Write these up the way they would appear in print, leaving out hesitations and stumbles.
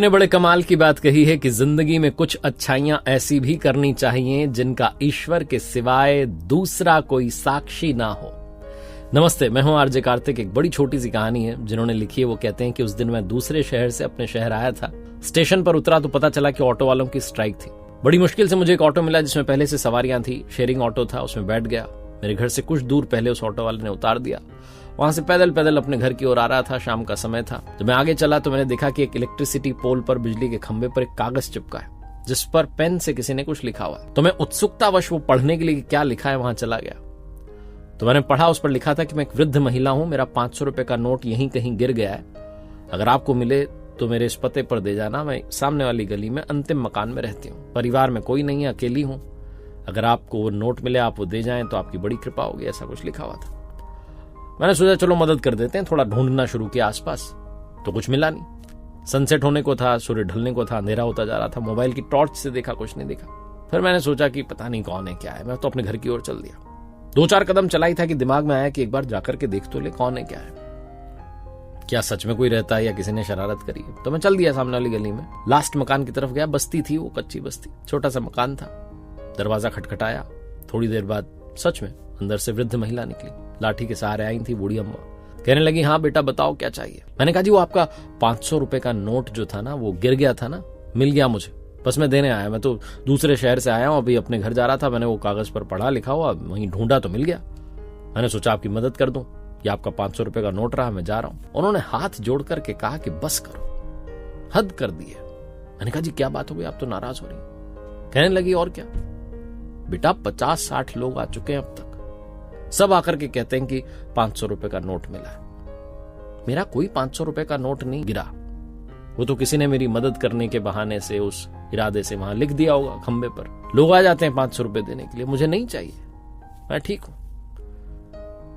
ने बड़े कमाल की बात कही है कि जिंदगी में कुछ अच्छाइयां ऐसी भी करनी चाहिए जिनका ईश्वर के सिवाय दूसरा कोई साक्षी ना हो। नमस्ते, मैं हूं आरजे कार्तिक। एक बड़ी छोटी सी कहानी है जिन्होंने लिखी है। वो कहते हैं कि उस दिन मैं दूसरे शहर से अपने शहर आया था। स्टेशन पर उतरा तो पता चला कि ऑटो वालों की स्ट्राइक थी। बड़ी मुश्किल से मुझे एक ऑटो मिला जिसमें पहले से सवारियां थी। शेयरिंग ऑटो था, उसमें बैठ गया। मेरे घर से कुछ दूर पहले उस ऑटो वाले ने उतार दिया। वहां से पैदल पैदल अपने घर की ओर आ रहा था। शाम का समय था। जब मैं आगे चला तो मैंने देखा कि एक इलेक्ट्रिसिटी पोल पर, बिजली के खंभे पर एक कागज चिपका है जिस पर पेन से किसी ने कुछ लिखा हुआ है। तो मैं उत्सुकतावश वो पढ़ने के लिए क्या लिखा है वहां चला गया। तो मैंने पढ़ा, उस पर लिखा था कि मैं एक वृद्ध महिला हूं, मेरा 500 रुपए का नोट यहीं कहीं गिर गया है, अगर आपको मिले तो मेरे इस पते पर दे जाना। मैं सामने वाली गली में अंतिम मकान में रहती हूँ, परिवार में कोई नहीं है, अकेली हूं। अगर आपको वो नोट मिले, आप वो दे जाएं तो आपकी बड़ी कृपा होगी। ऐसा कुछ लिखा हुआ था। मैंने सोचा चलो मदद कर देते हैं। थोड़ा ढूंढना शुरू किया आसपास, तो कुछ मिला नहीं। सनसेट होने को था, सूर्य ढलने को था, अंधेरा होता जा रहा था। मोबाइल की टॉर्च से देखा, कुछ नहीं दिखा। फिर मैंने सोचा कि पता नहीं कौन है, क्या है। मैं तो अपने घर की ओर चल दिया। 2-4 कदम चला ही था कि दिमाग में आया कि एक बार जाकर के देख तो ले कौन है, क्या है, क्या सच में कोई रहता है या किसी ने शरारत करी है। तो मैं चल दिया सामने वाली गली में। लास्ट मकान की तरफ गया। बस्ती थी वो, कच्ची बस्ती, छोटा सा मकान था। दरवाजा खटखटाया। थोड़ी देर बाद सच में अंदर से वृद्ध महिला निकली। लाठी के सहारे आई थी बूढ़ी अम्मा। कहने लगी, हाँ बेटा बताओ क्या चाहिए। मैंने कहा जी वो आपका 500 रुपए का नोट जो था ना, वो गिर गया था ना, मिल गया मुझे, बस मैं देने आया। मैं तो दूसरे शहर से आया हूं, अभी अपने घर जा रहा था। मैंने वो कागज पर पढ़ा लिखा हुआ, वहीं ढूंढा तो मिल गया। मैंने सोचा आपकी मदद कर दूं। ये आपका 500 रुपए का नोट रहा, मैं जा रहा हूं। उन्होंने हाथ जोड़ करके कहा कि बस करो, हद कर दी है। मैंने कहा जी क्या बात हो गई, आप तो नाराज हो रही। कहने लगी और क्या बेटा, 50-60 लोग आ चुके हैं अब तक, सब आकर के कहते हैं कि 500 रुपए का नोट मिला है। मेरा कोई 500 रुपए का नोट नहीं गिरा। वो तो किसी ने मेरी मदद करने के बहाने से, उस इरादे से वहां लिख दिया होगा खंबे पर। लोग आ जाते हैं 500 रुपए देने के लिए। मुझे नहीं चाहिए, मैं ठीक हूं।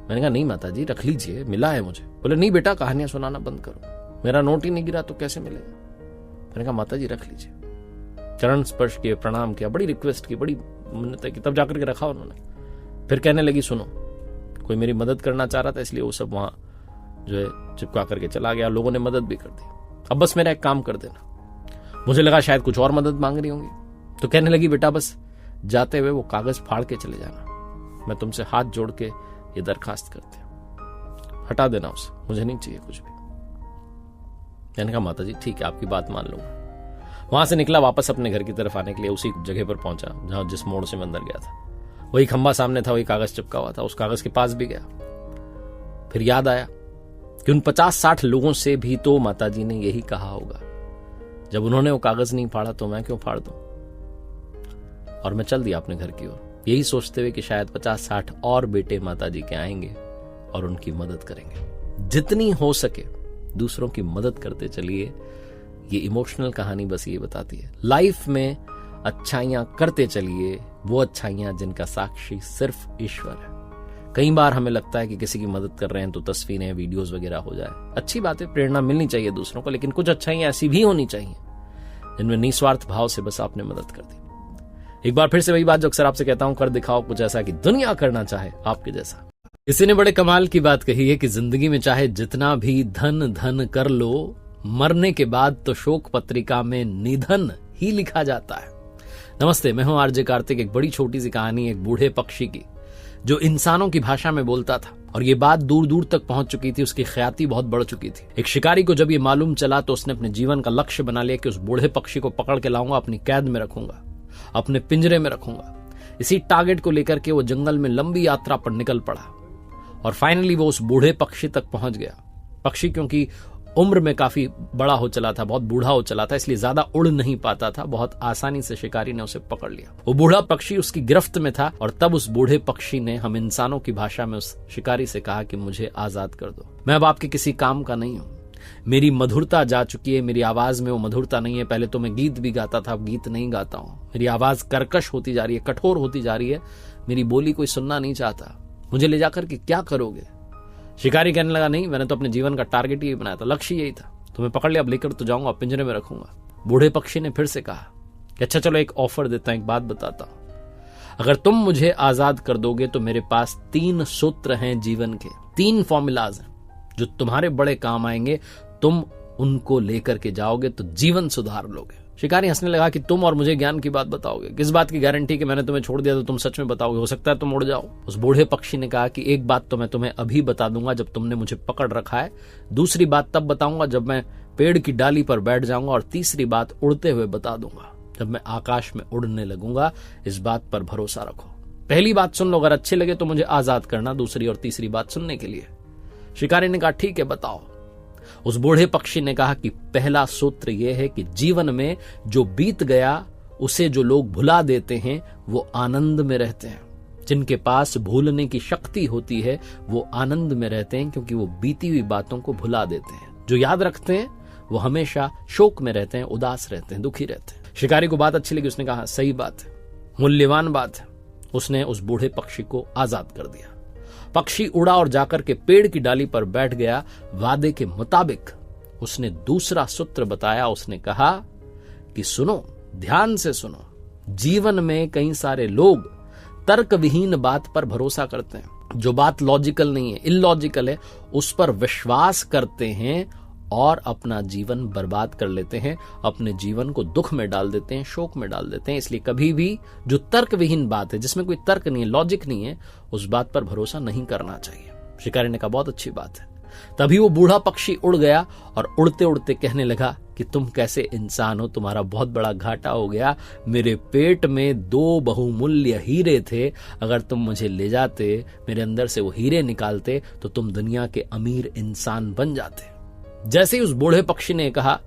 मैंने कहा नहीं माता जी रख लीजिए, मिला है मुझे। बोले नहीं बेटा, कहानियां सुनाना बंद करो, मेरा नोट ही नहीं गिरा तो कैसे मिलेगा। मैंने कहा माता जी रख लीजिए। चरण स्पर्श किए, प्रणाम किया, बड़ी रिक्वेस्ट की, बड़ी मिन्नत की, तब जाकर के रखा उन्होंने। फिर कहने लगी सुनो, कोई मेरी मदद करना चाह रहा था इसलिए वो सब वहां जो है चिपका करके चला गया। लोगों ने मदद भी कर दी। अब बस मेरा एक काम कर देना। मुझे लगा शायद कुछ और मदद मांग रही होंगी। तो कहने लगी बेटा बस जाते हुए वो कागज फाड़ के चले जाना। मैं तुमसे हाथ जोड़ के ये दरखास्त करती हूं, हटा देना उसे, मुझे नहीं चाहिए कुछ भी। मैंने कहा माता जी ठीक है, आपकी बात मान लूंगा। वहां से निकला वापस अपने घर की तरफ आने के लिए। उसी जगह पर पहुंचा जहां जिस मोड़ से मैं अंदर गया था। वही खंबा सामने था, वही कागज चिपका हुआ था। उस कागज के पास भी गया। फिर याद आया कि उन 50-60 लोगों से भी तो माताजी ने यही कहा होगा। जब उन्होंने वो कागज नहीं फाड़ा तो मैं क्यों फाड़ दूं। और मैं चल दिया अपने घर की ओर, यही सोचते हुए कि शायद 50-60 और बेटे माताजी के आएंगे और उनकी मदद करेंगे। जितनी हो सके दूसरों की मदद करते चलिए। ये इमोशनल कहानी बस ये बताती है, लाइफ में अच्छाइयां करते चलिए, वो अच्छाइयां जिनका साक्षी सिर्फ ईश्वर है। कई बार हमें लगता है कि किसी की मदद कर रहे हैं तो तस्वीरें, वीडियोस वगैरह हो जाए। अच्छी बात है, प्रेरणा मिलनी चाहिए दूसरों को, लेकिन कुछ अच्छाइयां ऐसी भी होनी चाहिए जिनमें निस्वार्थ भाव से बस आपने मदद कर दी। एक बार फिर से वही बात जो अक्सर आपसे कहता हूं, कर दिखाओ कुछ ऐसा कि दुनिया करना चाहे आपके जैसा। किसी ने बड़े कमाल की बात कही है कि जिंदगी में चाहे जितना भी धन धन कर लो, मरने के बाद तो शोक पत्रिका में निधन ही लिखा जाता है। नमस्ते, मैं हूं आरजे कार्तिक। एक बड़ी छोटी सी कहानी एक बूढ़े पक्षी की जो इंसानों की भाषा में बोलता था, और ये बात दूर दूर तक पहुंच चुकी थी। उसकी ख्याति बहुत बढ़ चुकी थी। एक शिकारी को जब ये मालूम चला तो उसने अपने जीवन का लक्ष्य बना लिया कि उस बूढ़े पक्षी को पकड़ के लाऊंगा, अपनी कैद में रखूंगा, अपने पिंजरे में रखूंगा। इसी टारगेट को लेकर के वो जंगल में लंबी यात्रा पर निकल पड़ा और फाइनली वो उस बूढ़े पक्षी तक पहुंच गया। पक्षी क्योंकि उम्र में काफी बड़ा हो चला था, बहुत बूढ़ा हो चला था, इसलिए ज्यादा उड़ नहीं पाता था। बहुत आसानी से शिकारी ने उसे पकड़ लिया। वो बूढ़ा पक्षी उसकी गिरफ्त में था और तब उस बूढ़े पक्षी ने हम इंसानों की भाषा में उस शिकारी से कहा कि मुझे आजाद कर दो, मैं अब आपके किसी काम का नहीं हूं। मेरी मधुरता जा चुकी है, मेरी आवाज में वो मधुरता नहीं है। पहले तो मैं गीत भी गाता था, अब गीत नहीं गाता हूं। मेरी आवाज कर्कश होती जा रही है, कठोर होती जा रही है, मेरी बोली कोई सुनना नहीं चाहता। मुझे ले जाकर के क्या करोगे। शिकारी कहने लगा नहीं, मैंने तो अपने जीवन का टारगेट ही बनाया था, लक्ष्य यही था। तुम्हें पकड़ लिया, अब लेकर तो जाऊंगा, पिंजरे में रखूंगा। बूढ़े पक्षी ने फिर से कहा कि अच्छा चलो एक ऑफर देता हूं, एक बात बताता हूं। अगर तुम मुझे आजाद कर दोगे तो मेरे पास 3 सूत्र हैं जीवन के, 3 फॉर्मूलाज हैं जो तुम्हारे बड़े काम आएंगे। तुम उनको लेकर के जाओगे तो जीवन सुधार लोगे। शिकारी हंसने लगा कि तुम और मुझे ज्ञान की बात बताओगे, किस बात की गारंटी कि मैंने तुम्हें छोड़ दिया तो तुम सच में बताओगे, हो सकता है तुम उड़ जाओ। उस बूढ़े पक्षी ने कहा कि एक बात तो मैं तुम्हें अभी बता दूंगा जब तुमने मुझे पकड़ रखा है, दूसरी बात तब बताऊंगा जब मैं पेड़ की डाली पर बैठ जाऊंगा, और तीसरी बात उड़ते हुए बता दूंगा जब मैं आकाश में उड़ने लगूंगा। इस बात पर भरोसा रखो। पहली बात सुन लो, अगर अच्छी लगे तो मुझे आजाद करना, दूसरी और तीसरी बात सुनने के लिए। शिकारी ने कहा ठीक है बताओ। उस बूढ़े पक्षी ने कहा कि पहला सूत्र यह है कि जीवन में जो बीत गया उसे जो लोग भुला देते हैं वो आनंद में रहते हैं। जिनके पास भूलने की शक्ति होती है वो आनंद में रहते हैं, क्योंकि वो बीती हुई बातों को भुला देते हैं। जो याद रखते हैं वो हमेशा शोक में रहते हैं, उदास रहते हैं, दुखी रहते हैं। शिकारी को बात अच्छी लगी, उसने कहा सही बात है, मूल्यवान बात है। उसने उस बूढ़े पक्षी को आजाद कर दिया। पक्षी उड़ा और जाकर के पेड़ की डाली पर बैठ गया। वादे के मुताबिक उसने दूसरा सूत्र बताया। उसने कहा कि सुनो, ध्यान से सुनो, जीवन में कई सारे लोग तर्क विहीन बात पर भरोसा करते हैं। जो बात लॉजिकल नहीं है, इलॉजिकल है, उस पर विश्वास करते हैं और अपना जीवन बर्बाद कर लेते हैं, अपने जीवन को दुख में डाल देते हैं, शोक में डाल देते हैं। इसलिए कभी भी जो तर्क विहीन बात है, जिसमें कोई तर्क नहीं है, लॉजिक नहीं है, उस बात पर भरोसा नहीं करना चाहिए। शिकारी ने कहा बहुत अच्छी बात है। तभी वो बूढ़ा पक्षी उड़ गया और उड़ते उड़ते कहने लगा कि तुम कैसे इंसान हो, तुम्हारा बहुत बड़ा घाटा हो गया। मेरे पेट में 2 बहुमूल्य हीरे थे, अगर तुम मुझे ले जाते, मेरे अंदर से वो हीरे निकालते तो तुम दुनिया के अमीर इंसान बन जाते। जैसे ही उस बूढ़े पक्षी ने कहा,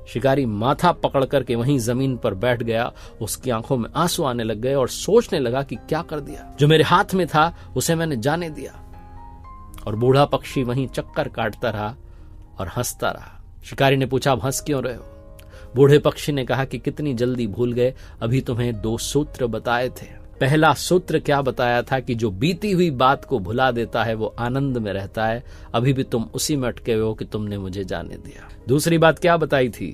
शिकारी माथा पकड़ करके वहीं जमीन पर बैठ गया। उसकी आंखों में आंसू आने लग गए और सोचने लगा कि क्या कर दिया, जो मेरे हाथ में था उसे मैंने जाने दिया। और बूढ़ा पक्षी वहीं चक्कर काटता रहा और हंसता रहा। शिकारी ने पूछा, अब हंस क्यों रहे हो? बूढ़े पक्षी ने कहा कि कितनी जल्दी भूल गए, अभी तुम्हें 2 सूत्र बताए थे। पहला सूत्र क्या बताया था कि जो बीती हुई बात को भुला देता है वो आनंद में रहता है। अभी भी तुम उसी में अटके हो कि तुमने मुझे जाने दिया। दूसरी बात क्या बताई थी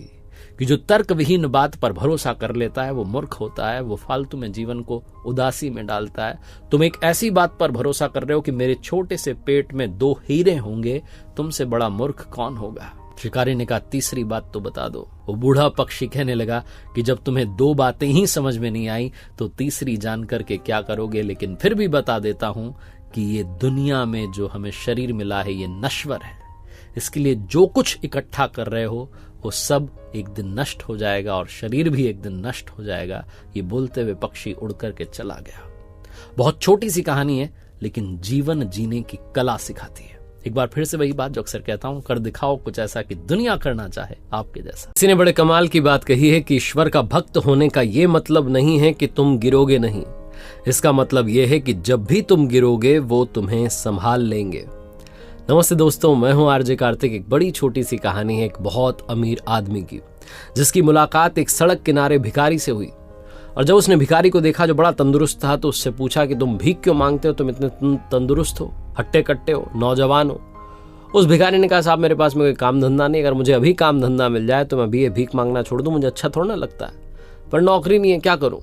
कि जो तर्क विहीन बात पर भरोसा कर लेता है वो मूर्ख होता है, वो फालतू में जीवन को उदासी में डालता है। तुम एक ऐसी बात पर भरोसा कर रहे हो कि मेरे छोटे से पेट में 2 हीरे होंगे, तुमसे बड़ा मूर्ख कौन होगा? शिकारी ने कहा तीसरी बात तो बता दो। वो बूढ़ा पक्षी कहने लगा कि जब तुम्हें 2 बातें ही समझ में नहीं आई तो तीसरी जान करके क्या करोगे, लेकिन फिर भी बता देता हूं कि ये दुनिया में जो हमें शरीर मिला है ये नश्वर है। इसके लिए जो कुछ इकट्ठा कर रहे हो वो सब एक दिन नष्ट हो जाएगा और शरीर भी एक दिन नष्ट हो जाएगा। ये बोलते हुए पक्षी उड़ करके चला गया। बहुत छोटी सी कहानी है, लेकिन जीवन जीने की कला सिखाती है। एक बार फिर से वही बात जो अक्सर कहता हूं, कर दिखाओ कुछ ऐसा कि दुनिया करना चाहे आपके जैसा। किसी ने बड़े कमाल की बात कही है कि ईश्वर का भक्त होने का ये मतलब नहीं है कि तुम गिरोगे नहीं, इसका मतलब यह है कि जब भी तुम गिरोगे वो तुम्हें संभाल लेंगे। नमस्ते दोस्तों, मैं हूं आरजे कार्तिक। एक बड़ी छोटी सी कहानी है एक बहुत अमीर आदमी की, जिसकी मुलाकात एक सड़क किनारे भिखारी से हुई। और जब उसने भिखारी को देखा जो बड़ा तंदुरुस्त था, तो उससे पूछा कि तुम भीख क्यों मांगते हो, तुम इतने तंदुरुस्त हो, हट्टे कट्टे हो, नौजवान हो। उस भिखारी ने कहा, साहब मेरे पास में कोई काम धंधा नहीं, अगर मुझे अभी काम धंधा मिल जाए तो मैं अभी ये भीख मांगना छोड़ दूं, मुझे अच्छा थोड़ा ना लगता है, पर नौकरी नहीं है, क्या करूं?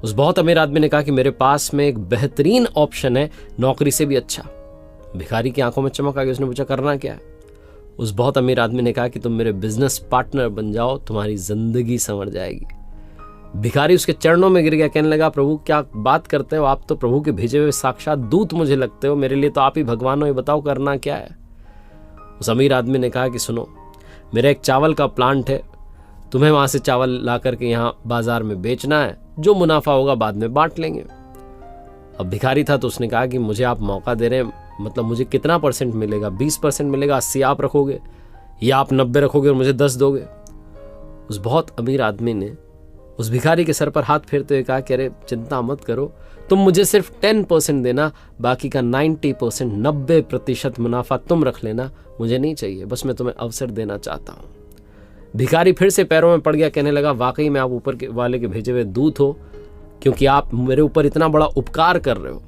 उस बहुत अमीर आदमी ने कहा कि मेरे पास में एक बेहतरीन ऑप्शन है, नौकरी से भी अच्छा। भिखारी की आंखों में चमक आ गई। उसने पूछा करना क्या है? उस बहुत अमीर आदमी ने कहा कि तुम मेरे बिजनेस पार्टनर बन जाओ, तुम्हारी जिंदगी संवर जाएगी। भिखारी उसके चरणों में गिर गया, कहने लगा, प्रभु क्या बात करते हो, आप तो प्रभु के भेजे हुए साक्षात दूत मुझे लगते हो, मेरे लिए तो आप ही भगवान हो, ये बताओ करना क्या है? उस अमीर आदमी ने कहा कि सुनो, मेरा एक चावल का प्लांट है, तुम्हें वहां से चावल ला करके यहाँ बाजार में बेचना है, जो मुनाफा होगा बाद में बांट लेंगे। अब भिखारी था तो उसने कहा कि मुझे आप मौका दे रहे हैं, मतलब मुझे कितना % मिलेगा? 20% मिलेगा, 80 आप रखोगे या आप 90 रखोगे और मुझे 10 दोगे? उस बहुत अमीर आदमी ने उस भिखारी के सर पर हाथ फेरते हुए कहा कि अरे चिंता मत करो, तुम मुझे सिर्फ 10% देना, बाकी का 90% 90% मुनाफा तुम रख लेना, मुझे नहीं चाहिए, बस मैं तुम्हें अवसर देना चाहता हूँ। भिखारी फिर से पैरों में पड़ गया, कहने लगा, वाकई में आप ऊपर के वाले के भेजे हुए दूत हो, क्योंकि आप मेरे ऊपर इतना बड़ा उपकार कर रहे हो।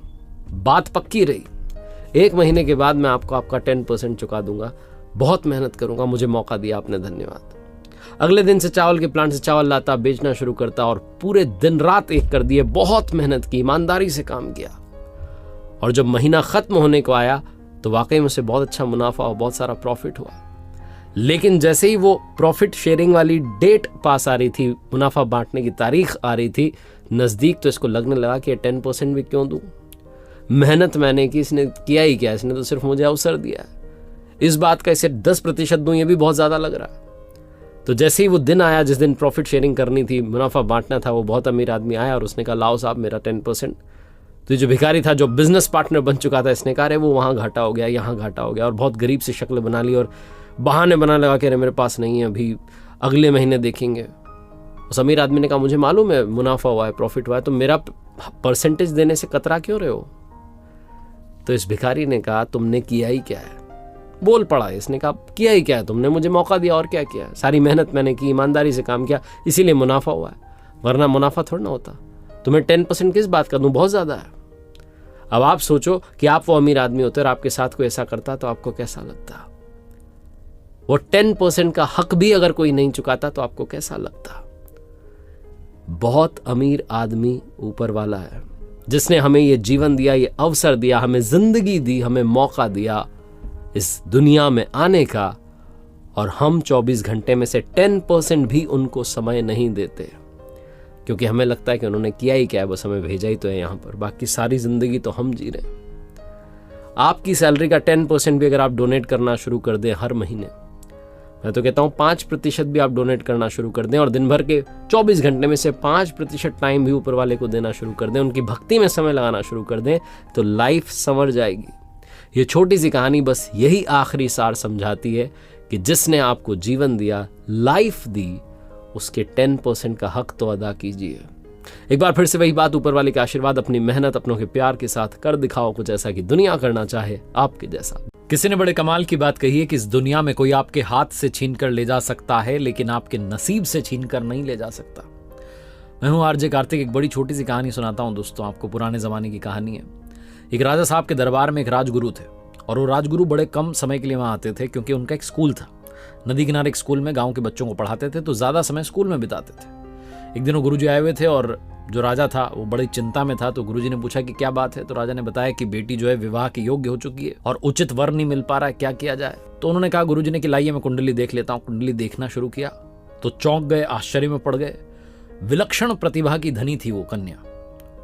बात पक्की रही, 1 महीने के बाद मैं आपको आपका 10% चुका दूंगा, बहुत मेहनत करूंगा, मुझे मौका दिया आपने, धन्यवाद। अगले दिन से चावल के प्लांट से चावल लाता, बेचना शुरू करता और पूरे दिन रात एक कर दिए, बहुत मेहनत की, ईमानदारी से काम किया। और जब महीना खत्म होने को आया तो वाकई में उसे बहुत अच्छा मुनाफा और बहुत सारा प्रॉफिट हुआ। लेकिन जैसे ही वो प्रॉफिट शेयरिंग वाली डेट पास आ रही थी, मुनाफा बांटने की तारीख आ रही थी नज़दीक, तो इसको लगने लगा कि 10% भी क्यों दूं, मेहनत मैंने की, इसने किया ही क्या, इसने तो सिर्फ मुझे अवसर दिया, इस बात का इसे 10% दूं, ये भी बहुत ज़्यादा लग रहा। तो जैसे ही वो दिन आया जिस दिन प्रॉफिट शेयरिंग करनी थी, मुनाफा बांटना था, वो बहुत अमीर आदमी आया और उसने कहा लाओ साहब मेरा 10%। तो जो भिखारी था, जो बिजनेस पार्टनर बन चुका था, इसने कहा अरे वो वहाँ घाटा हो गया, यहाँ घाटा हो गया, और बहुत गरीब सी शक्ल बना ली और बहाने बना लगा कि अरे मेरे पास नहीं है, अभी अगले महीने देखेंगे। उस अमीर आदमी ने कहा मुझे मालूम है मुनाफा हुआ है, प्रॉफिट हुआ है, तो मेरा परसेंटेज देने से कतरा क्यों रहे हो? तो इस भिखारी ने कहा तुमने किया ही क्या है? बोल पड़ा इसने, कहा किया ही क्या है, तुमने मुझे मौका दिया और क्या किया, सारी मेहनत मैंने की, ईमानदारी से काम किया, इसीलिए मुनाफा हुआ है, वरना मुनाफा थोड़ा ना होता। तुम्हें 10% किस बात का दूं, बहुत ज़्यादा है। अब आप सोचो कि आप वो अमीर आदमी होते और आपके साथ कोई ऐसा करता तो आपको कैसा लगता? वो 10% का हक भी अगर कोई नहीं चुकाता तो आपको कैसा लगता? बहुत अमीर आदमी ऊपर वाला है जिसने हमें ये जीवन दिया, ये अवसर दिया, हमें जिंदगी दी, हमें मौका दिया इस दुनिया में आने का, और हम 24 घंटे में से 10% भी उनको समय नहीं देते, क्योंकि हमें लगता है कि उन्होंने किया ही क्या है, बस हमें भेजा ही तो है यहाँ पर, बाकी सारी जिंदगी तो हम जी रहे हैं। आपकी सैलरी का 10% भी अगर आप डोनेट करना शुरू कर दें हर महीने, मैं तो कहता हूँ 5% भी आप डोनेट करना शुरू कर दें, और दिन भर के 24 घंटे में से 5% टाइम भी ऊपर वाले को देना शुरू कर दें, उनकी भक्ति में समय लगाना शुरू कर दें, तो लाइफ संवर जाएगी। ये छोटी सी कहानी बस यही आखिरी सार समझाती है कि जिसने आपको जीवन दिया, लाइफ दी, उसके 10% का हक तो अदा कीजिए। एक बार फिर से वही बात, ऊपर वाले के आशीर्वाद, अपनी मेहनत, अपनों के प्यार के साथ कर दिखाओ कुछ ऐसा कि दुनिया करना चाहे आपके जैसा। किसी ने बड़े कमाल की बात कही है कि इस दुनिया में कोई आपके हाथ से छीन कर ले जा सकता है, लेकिन आपके नसीब से छीन कर नहीं ले जा सकता। मैं हूं आरजे कार्तिक। एक बड़ी छोटी सी कहानी सुनाता हूं दोस्तों आपको, पुराने जमाने की कहानी है। एक राजा साहब के दरबार में एक राजगुरु थे, और वो राजगुरु बड़े कम समय के लिए वहां आते थे, क्योंकि उनका एक स्कूल था। नदी किनारे एक स्कूल में गांव के बच्चों को पढ़ाते थे, तो ज्यादा समय स्कूल में बिताते थे। एक दिन वो गुरुजी आए हुए थे, और जो राजा था वो बड़ी चिंता में था। तो गुरुजी ने पूछा कि क्या बात है? तो राजा ने बताया कि बेटी जो है विवाह के योग्य हो चुकी है और उचित वर नहीं मिल पा रहा है, क्या किया जाए? तो उन्होंने कहा गुरुजी ने कि लाइए मैं कुंडली देख लेता हूँ। कुंडली देखना शुरू किया तो चौंक गए, आश्चर्य में पड़ गए। विलक्षण प्रतिभा की धनी थी वो कन्या,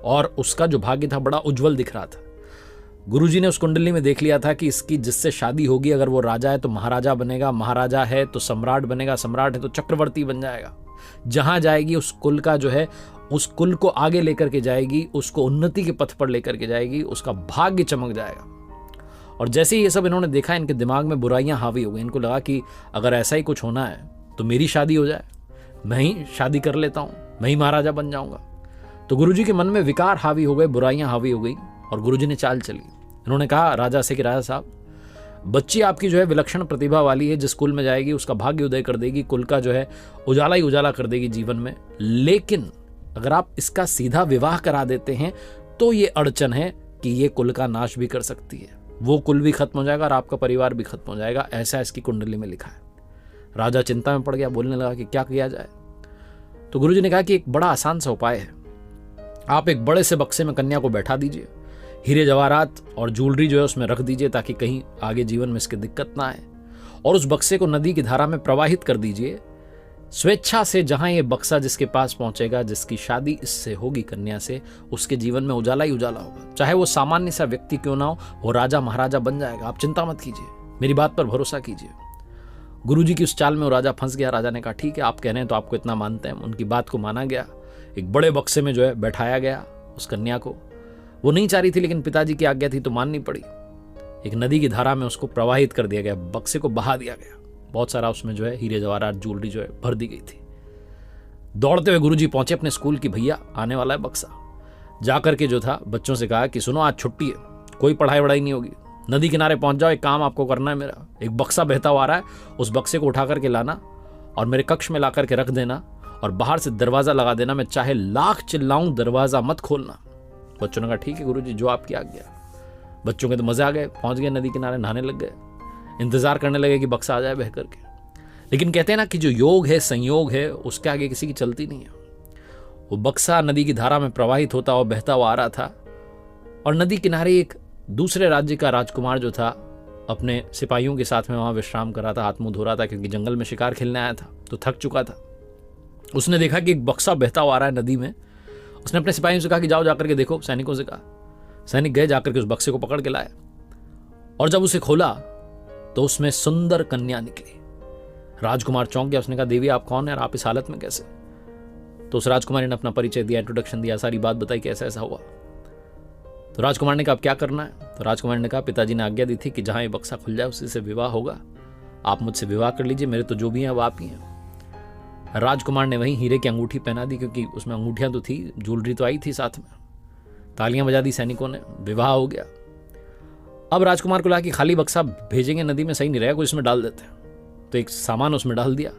और उसका जो भाग्य था बड़ा उज्जवल दिख रहा था। गुरुजी ने उस कुंडली में देख लिया था कि इसकी जिससे शादी होगी, अगर वो राजा है तो महाराजा बनेगा, महाराजा है तो सम्राट बनेगा, सम्राट है तो चक्रवर्ती बन जाएगा। जहां जाएगी उस कुल का जो है, उस कुल को आगे लेकर के जाएगी, उसको उन्नति के पथ पर लेकर के जाएगी, उसका भाग्य चमक जाएगा। और जैसे ही ये सब इन्होंने देखा, इनके दिमाग में बुराइयां हावी हो गई। इनको लगा कि अगर ऐसा ही कुछ होना है तो मेरी शादी हो जाए, मैं ही शादी कर लेता हूं, मैं ही महाराजा बन जाऊंगा। तो गुरुजी के मन में विकार हावी हो गए, बुराइयां हावी हो गई, और गुरुजी ने चाल चली। इन्होंने कहा राजा से कि राजा साहब, बच्ची आपकी जो है विलक्षण प्रतिभा वाली है, जिस कुल में जाएगी उसका भाग्य उदय कर देगी, कुल का जो है उजाला ही उजाला कर देगी जीवन में। लेकिन अगर आप इसका सीधा विवाह करा देते हैं तो ये अड़चन है कि ये कुल का नाश भी कर सकती है, वो कुल भी खत्म हो जाएगा और आपका परिवार भी खत्म हो जाएगा, ऐसा इसकी कुंडली में लिखा है। राजा चिंता में पड़ गया, बोलने लगा कि क्या किया जाए? तो गुरुजी ने कहा कि एक बड़ा आसान सा उपाय है। आप एक बड़े से बक्से में कन्या को बैठा दीजिए, हीरे जवाहरात और ज्वेलरी जो है उसमें रख दीजिए, ताकि कहीं आगे जीवन में इसकी दिक्कत ना आए, और उस बक्से को नदी की धारा में प्रवाहित कर दीजिए। स्वेच्छा से जहां ये बक्सा जिसके पास पहुंचेगा, जिसकी शादी इससे होगी कन्या से, उसके जीवन में उजाला ही उजाला होगा। चाहे वो सामान्य सा व्यक्ति क्यों ना हो, वो राजा महाराजा बन जाएगा। आप चिंता मत कीजिए, मेरी बात पर भरोसा कीजिए। गुरुजी की उस चाल में वो राजा फंस गया। राजा ने कहा ठीक है, आप कह रहे हैं तो आपको इतना मानते हैं। उनकी बात को माना गया। एक बड़े बक्से में जो है बैठाया गया उस कन्या को। वो नहीं चाह रही थी, लेकिन पिताजी की आज्ञा थी तो माननी पड़ी। एक नदी की धारा में उसको प्रवाहित कर दिया गया, बक्से को बहा दिया गया। बहुत सारा उसमें जो है हीरे जवाहरात ज्वेलरी जो है भर दी गई थी। दौड़ते हुए गुरुजी पहुंचे अपने स्कूल की, भैया आने वाला है बक्सा। जाकर के जो था बच्चों से कहा कि सुनो, आज छुट्टी है, कोई पढ़ाई वढ़ाई नहीं होगी, नदी किनारे पहुंच जाओ, एक काम आपको करना है मेरा। एक बक्सा बहता हुआ आ रहा है, उस बक्से को उठा करके लाना और मेरे कक्ष में ला करके रख देना, और बाहर से दरवाजा लगा देना। मैं चाहे लाख चिल्लाऊं, दरवाजा मत खोलना। बच्चों ने कहा ठीक है गुरुजी, जो आपकी आज्ञा। बच्चों के तो मजे आ गए, पहुंच गए नदी किनारे, नहाने लग गए, इंतजार करने लगे कि बक्सा आ जाए बह करके। लेकिन कहते हैं ना कि जो योग है, संयोग है, उसके आगे किसी की चलती नहीं है। वो बक्सा नदी की धारा में प्रवाहित होता और बहता हुआ आ रहा था, और नदी किनारे एक दूसरे राज्य का राजकुमार जो था अपने सिपाहियों के साथ में वहाँ विश्राम कर रहा था, हाथ मुंह धो रहा था क्योंकि जंगल में शिकार खेलने आया था तो थक चुका था। उसने देखा कि एक बक्सा बहता हुआ आ रहा है नदी में। उसने अपने सिपाहियों से कहा कि जाओ जाकर के देखो, सैनिकों से कहा। सैनिक गए, जाकर के उस बक्से को पकड़ के लाए और जब उसे खोला तो उसमें सुंदर कन्या निकली। राजकुमार चौंक गया। उसने कहा, देवी आप कौन है और आप इस हालत में कैसे? तो उस राजकुमारी ने अपना परिचय दिया, इंट्रोडक्शन दिया, सारी बात बताई कि ऐसा ऐसा हुआ। तो राजकुमार ने कहा, अब क्या करना है? तो राजकुमार ने कहा, पिताजी ने आज्ञा दी थी कि जहां ये बक्सा खुल जाए उसी से विवाह होगा, आप मुझसे विवाह कर लीजिए, मेरे तो जो भी हैं वो आप ही हैं। राजकुमार ने वहीं हीरे की अंगूठी पहना दी क्योंकि उसमें अंगूठियां तो थी, ज्वेलरी तो आई थी साथ में। तालियां बजा दी सैनिकों ने, विवाह हो गया। अब राजकुमार को लगा कि खाली बक्सा भेजेंगे नदी में सही नहीं रहेगा, कुछ इसमें डाल देते हैं। तो एक सामान उसमें डाल दिया।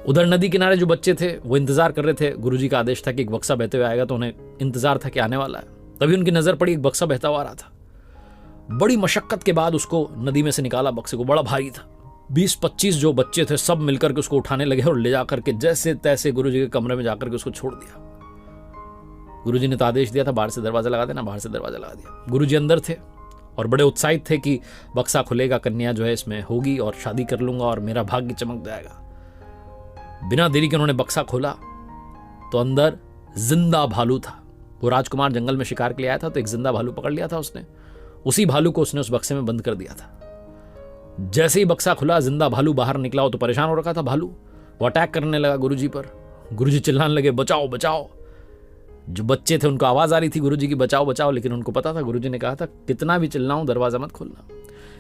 उधर नदी किनारे जो बच्चे थे वो इंतजार कर रहे थे। गुरुजी का आदेश था कि एक बक्सा बहते हुए आएगा तो उन्हें इंतजार था कि आने वाला है। तभी उनकी नजर पड़ी, एक बक्सा बहता हुआ आ रहा था। बड़ी मशक्कत के बाद उसको नदी में से निकाला बक्से को, बड़ा भारी था। 20-25 जो बच्चे थे सब मिलकर के उसको उठाने लगे और ले जाकर के जैसे तैसे गुरुजी के कमरे में जाकर के उसको छोड़ दिया। गुरुजी ने तो आदेश दिया था बाहर से दरवाजा लगा देना, बाहर से दरवाजा लगा दिया। गुरुजी अंदर थे और बड़े उत्साहित थे कि बक्सा खुलेगा, कन्या जो है इसमें होगी और शादी कर लूंगा और मेरा भाग्य चमक जाएगा। बिना देरी के उन्होंने बक्सा खोला तो अंदर जिंदा भालू था। वो राजकुमार जंगल में शिकार के लिए आया था तो एक जिंदा भालू पकड़ लिया था उसने। उसी भालू को उसने उस बक्से में बंद कर दिया था। जैसे ही बक्सा खुला, जिंदा भालू बाहर निकला। वो तो परेशान हो रखा था भालू, वो अटैक करने लगा गुरुजी पर। गुरुजी चिल्लाने लगे, बचाओ बचाओ। जो बच्चे थे उनको आवाज आ रही थी गुरुजी की, बचाओ बचाओ, लेकिन उनको पता था गुरुजी ने कहा था कितना भी चिल्लाऊं दरवाजा मत खोलना।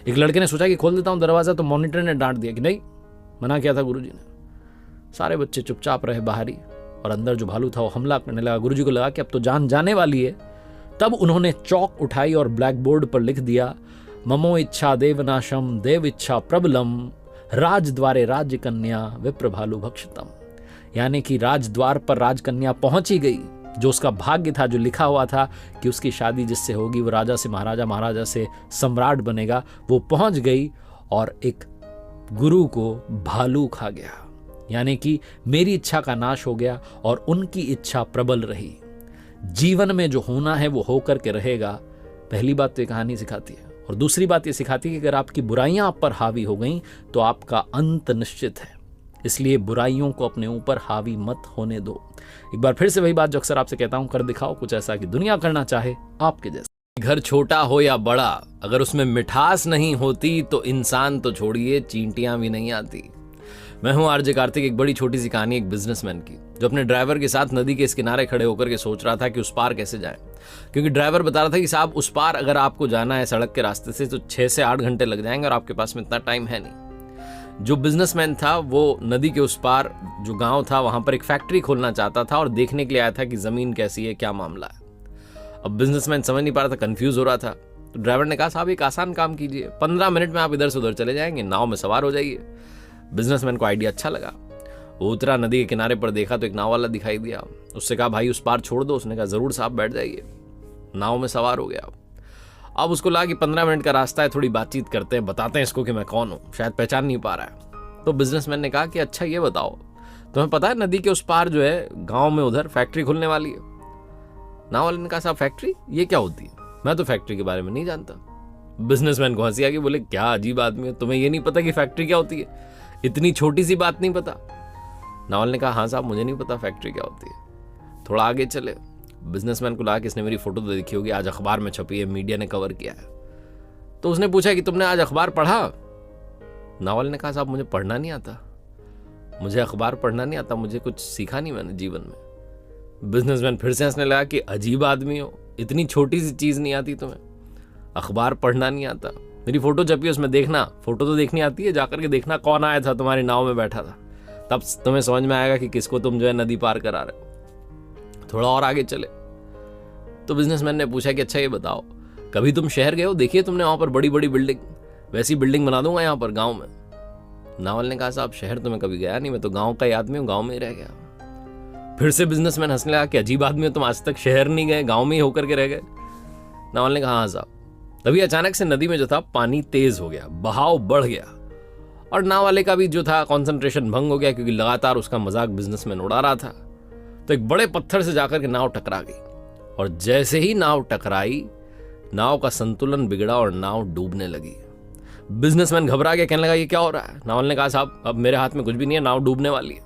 एक लड़के ने सोचा कि खोल देता हूं दरवाजा, तो मॉनिटर ने डांट दिया कि नहीं, मना किया था गुरुजी ने। सारे बच्चे चुपचाप रहे बाहरी और अंदर जो भालू था वो हमला करने लगा। गुरुजी को लगा कि अब तो जान जाने वाली है। तब उन्होंने चौक उठाई और ब्लैक बोर्ड पर लिख दिया, ममो इच्छा देवनाशम देव इच्छा प्रबलम राजद्वारे राज्य कन्या विप्र भालू भक्षतम। यानी कि राजद्वार पर राजकन्या पहुंच ही गई। जो उसका भाग्य था, जो लिखा हुआ था कि उसकी शादी जिससे होगी वो राजा से महाराजा, महाराजा से सम्राट बनेगा, वो पहुंच गई और एक गुरु को भालू खा गया। यानी कि मेरी इच्छा का नाश हो गया और उनकी इच्छा प्रबल रही। जीवन में जो होना है वो होकर के रहेगा। पहली बात तो ये कहानी सिखाती है। और दूसरी बात ये सिखाती है कि अगर आपकी बुराइयां आप पर हावी हो गई तो आपका अंत निश्चित है। इसलिए बुराइयों को अपने ऊपर हावी मत होने दो। एक बार फिर से वही बात जो अक्सर आपसे कहता हूं, कर दिखाओ कुछ ऐसा कि दुनिया करना चाहे आपके जैसा। घर छोटा हो या बड़ा, अगर उसमें मिठास नहीं होती तो इंसान तो छोड़िए, चींटियां भी नहीं आती। मैं हूं आरजे कार्तिक। एक बड़ी छोटी सी कहानी एक बिजनेसमैन की, जो अपने ड्राइवर के साथ नदी के इस किनारे खड़े होकर के सोच रहा था कि उस पार कैसे जाए। क्योंकि ड्राइवर बता रहा था कि साहब उस पार अगर आपको जाना है सड़क के रास्ते से तो 6 से 8 घंटे लग जाएंगे और आपके पास में इतना टाइम है नहीं। जो बिजनेसमैन था वो नदी के उस पार जो गांव था वहां पर एक फैक्ट्री खोलना चाहता था और देखने के लिए आया था कि जमीन कैसी है, क्या मामला है। अब बिजनेसमैन समझ नहीं पा रहा था, कंफ्यूज हो रहा था। तो ड्राइवर ने कहा, साहब एक आसान काम कीजिए, 15 मिनट में आप इधर से उधर चले जाएंगे, नाव में सवार हो जाइए। बिजनेसमैन को आइडिया अच्छा लगा। वो उतरा, नदी के किनारे पर देखा तो एक नाव वाला दिखाई दिया। उससे कहा, भाई उस पार छोड़ दो। उसने कहा, जरूर साहब बैठ जाइए। नाव में सवार हो गया। अब उसको लगा कि 15 मिनट का रास्ता है, थोड़ी बातचीत करते हैं, बताते हैं इसको कि मैं कौन हूं, शायद पहचान नहीं पा रहा है। तो बिजनेसमैन ने कहा कि अच्छा ये बताओ, तुम्हें पता है नदी के उस पार जो है गांव में उधर फैक्ट्री खुलने वाली है? नाव वाले ने कहा, साहब फैक्ट्री ये क्या होती है? मैं तो फैक्ट्री के बारे में नहीं जानता। बिजनेसमैन को हंसी आ गई, बोले क्या अजीब आदमी है, तुम्हें ये नहीं पता कि फैक्ट्री क्या होती है? इतनी छोटी सी बात नहीं पता? नावल ने कहा, हाँ साहब मुझे नहीं पता फैक्ट्री क्या होती है। थोड़ा आगे चले। बिजनेसमैन को लगा कि इसने मेरी फोटो तो देखी होगी, आज अखबार में छपी है, मीडिया ने कवर किया है। तो उसने पूछा कि तुमने आज अखबार पढ़ा? नावल ने कहा, साहब मुझे पढ़ना नहीं आता, मुझे अखबार पढ़ना नहीं आता, मुझे कुछ सीखा नहीं मैंने जीवन में। बिजनेसमैन फिर से हंसने लगा कि अजीब आदमी हो, इतनी छोटी सी चीज नहीं आती तुम्हें, अखबार पढ़ना नहीं आता। मेरी फोटो छपी है उसमें देखना, फोटो तो देखनी आती है, जाकर के देखना कौन आया था तुम्हारी नाव में बैठा था, तब तुम्हें समझ में आएगा कि किसको तुम जो है नदी पार करा रहे हो। थोड़ा और आगे चले तो बिजनेसमैन ने पूछा कि अच्छा ये बताओ, कभी तुम शहर गए हो, देखिए तुमने वहां पर बड़ी बड़ी बिल्डिंग, वैसी बिल्डिंग बना दूंगा यहाँ पर गाँव में। नावल ने कहा, साहब शहर तो मैं कभी गया नहीं, मैं तो गाँव का ही आदमी हूँ, गाँव में ही रह गया। फिर से बिजनेसमैन हंसने लगा कि अजीब आदमी हो तुम, आज तक शहर नहीं गए, गाँव में ही होकर के रह गए। नावल ने कहा, हाँ साहब। तभी अचानक से नदी में जो था पानी तेज हो गया, बहाव बढ़ गया और नाव वाले का भी जो था कंसंट्रेशन भंग हो गया, क्योंकि लगातार उसका मजाक बिजनेसमैन उड़ा रहा था। तो एक बड़े पत्थर से जाकर के नाव टकरा गई और जैसे ही नाव टकराई, नाव का संतुलन बिगड़ा और नाव डूबने लगी। बिजनेसमैन घबरा के कहने लगा ये क्या हो रहा है। नावल ने कहा साहब अब मेरे हाथ में कुछ भी नहीं है, नाव डूबने वाली है।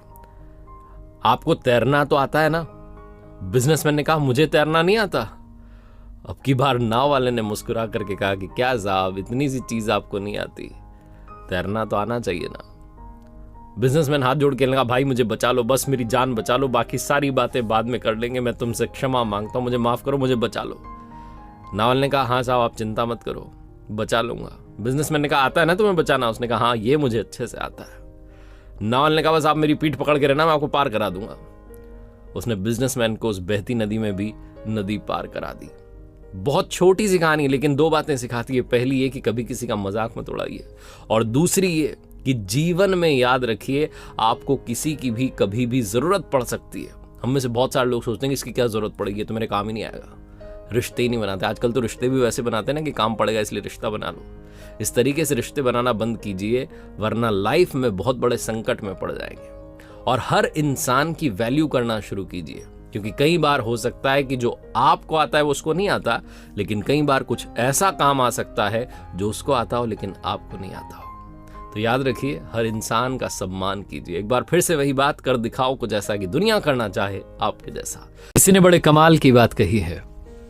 आपको तैरना तो आता है ना। बिजनेसमैन ने कहा मुझे तैरना नहीं आता। अब की बार नाव वाले ने मुस्कुरा करके कहा कि क्या साहब इतनी सी चीज आपको नहीं आती, तैरना तो आना चाहिए ना। बिजनेसमैन हाथ जोड़ के लगा भाई मुझे बचा लो, बस मेरी जान बचा लो, बाकी सारी बातें बाद में कर लेंगे, मैं तुमसे क्षमा मांगता हूं, मुझे माफ करो, मुझे बचा लो। नावल ने कहा हाँ साहब आप चिंता मत करो, बचा लूंगा। बिजनेसमैन ने कहा आता है ना तुम्हें बचाना। उसने कहा हाँ ये मुझे अच्छे से आता है। नावल ने कहा बस आप मेरी पीठ पकड़ के रहना, मैं आपको पार करा दूंगा। उसने बिजनेसमैन को उस बहती नदी में भी नदी पार करा दी। बहुत छोटी सी कहानी लेकिन दो बातें सिखाती है। पहली ये कि कभी किसी का मजाक मत उड़ाइए, और दूसरी ये कि जीवन में याद रखिए आपको किसी की भी कभी भी जरूरत पड़ सकती है। हम में से बहुत सारे लोग सोचते हैं कि इसकी क्या जरूरत पड़ेगी, तो मेरे काम ही नहीं आएगा, रिश्ते ही नहीं बनाते। आजकल तो रिश्ते भी वैसे बनाते हैं ना कि काम पड़ेगा इसलिए रिश्ता बना लो। इस तरीके से रिश्ते बनाना बंद कीजिए, वरना लाइफ में बहुत बड़े संकट में पड़ जाएंगे। और हर इंसान की वैल्यू करना शुरू कीजिए, क्योंकि कई बार हो सकता है कि जो आपको आता है वो उसको नहीं आता, लेकिन कई बार कुछ ऐसा काम आ सकता है जो उसको आता हो लेकिन आपको नहीं आता हो। तो याद रखिए हर इंसान का सम्मान कीजिए। एक बार फिर से वही बात, कर दिखाओ कुछ ऐसा कि दुनिया करना चाहे आपके जैसा। किसी ने बड़े कमाल की बात कही है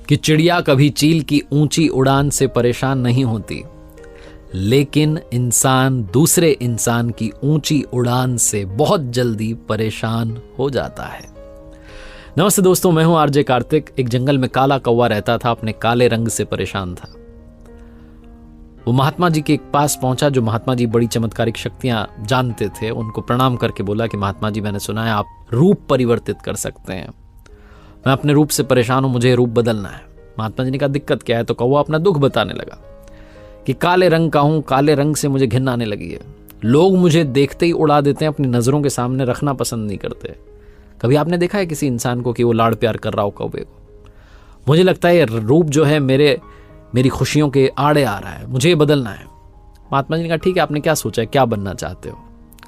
कि चिड़िया कभी चील की ऊंची उड़ान से परेशान नहीं होती, लेकिन इंसान दूसरे इंसान की ऊंची उड़ान से बहुत जल्दी परेशान हो जाता है। नमस्ते दोस्तों, मैं हूं आरजे कार्तिक। एक जंगल में काला कौवा रहता था, अपने काले रंग से परेशान था। वो महात्मा जी के पास पहुंचा, जो महात्मा जी बड़ी चमत्कारिक शक्तियां जानते थे। उनको प्रणाम करके बोला कि महात्मा जी मैंने सुना है आप रूप परिवर्तित कर सकते हैं, मैं अपने रूप से परेशान हूं, मुझे रूप बदलना है। महात्मा जी ने कहा दिक्कत क्या है। तो कौवा अपना दुख बताने लगा कि काले रंग का हूं, काले रंग से मुझे घिन आने लगी है, लोग मुझे देखते ही उड़ा देते हैं, अपनी नजरों के सामने रखना पसंद नहीं करते। कभी आपने देखा है किसी इंसान को कि वो लाड़ प्यार कर रहा हो कौवे को? मुझे लगता है रूप जो है मेरी खुशियों के आड़े आ रहा है, मुझे ये बदलना है। महात्मा जी ने कहा ठीक है, आपने क्या सोचा है, क्या बनना चाहते हो?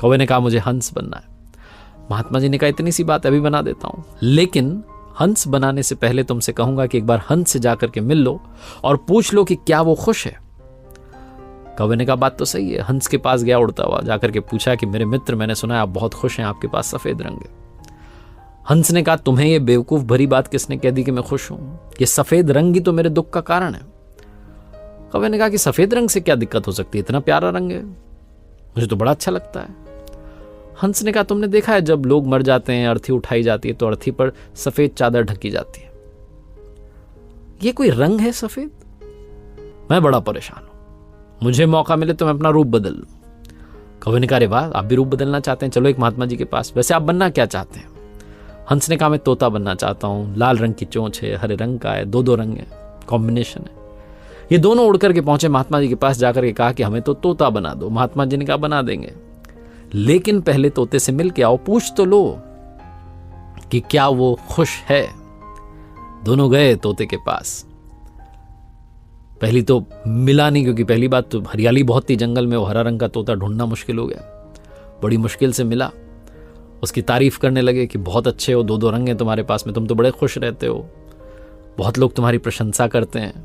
कौवे ने कहा मुझे हंस बनना है। महात्मा जी ने कहा इतनी सी बात अभी बना देता हूं, लेकिन हंस बनाने से पहले तुमसे कहूंगा कि एक बार हंस से जाकर के मिल लो और पूछ लो कि क्या वो खुश है। कौवे ने कहा बात तो सही है। हंस के पास गया उड़ता हुआ, जाकर के पूछा कि मेरे मित्र मैंने सुना है आप बहुत खुश हैं, आपके पास सफेद रंग है। हंस ने कहा तुम्हें ये बेवकूफ भरी बात किसने कह दी कि मैं खुश हूं? ये सफेद रंग ही तो मेरे दुख का कारण है। कौवे ने कहा कि सफेद रंग से क्या दिक्कत हो सकती है, इतना प्यारा रंग है, मुझे तो बड़ा अच्छा लगता है। हंस ने कहा तुमने देखा है जब लोग मर जाते हैं, अर्थी उठाई जाती है तो अर्थी पर सफेद चादर ढकी जाती है, ये कोई रंग है सफेद? मैं बड़ा परेशान हूं, मुझे मौका मिले तो मैं अपना रूप बदल लूं। कौवे ने कहा अरे वाह, आप भी रूप बदलना चाहते हैं, चलो एक महात्मा जी के पास। वैसे आप बनना क्या चाहते हैं? हंस ने कहा मैं तोता बनना चाहता हूं, लाल रंग की चोंच है, हरे रंग का है, दो रंग है, कॉम्बिनेशन है। ये दोनों उड़ करके पहुंचे महात्मा जी के पास, जाकर के कहा कि हमें तो तोता बना दो। महात्मा जी ने कहा बना देंगे, लेकिन पहले तोते से मिल के आओ, पूछ तो लो कि क्या वो खुश है। दोनों गए तोते के पास। पहली तो मिला नहीं, क्योंकि पहली बात तो हरियाली बहुत थी जंगल में, वो हरा रंग का तोता ढूंढना मुश्किल हो गया। बड़ी मुश्किल से मिला, उसकी तारीफ करने लगे कि बहुत अच्छे हो, दो रंग हैं तुम्हारे पास में, तुम तो बड़े खुश रहते हो, बहुत लोग तुम्हारी प्रशंसा करते हैं।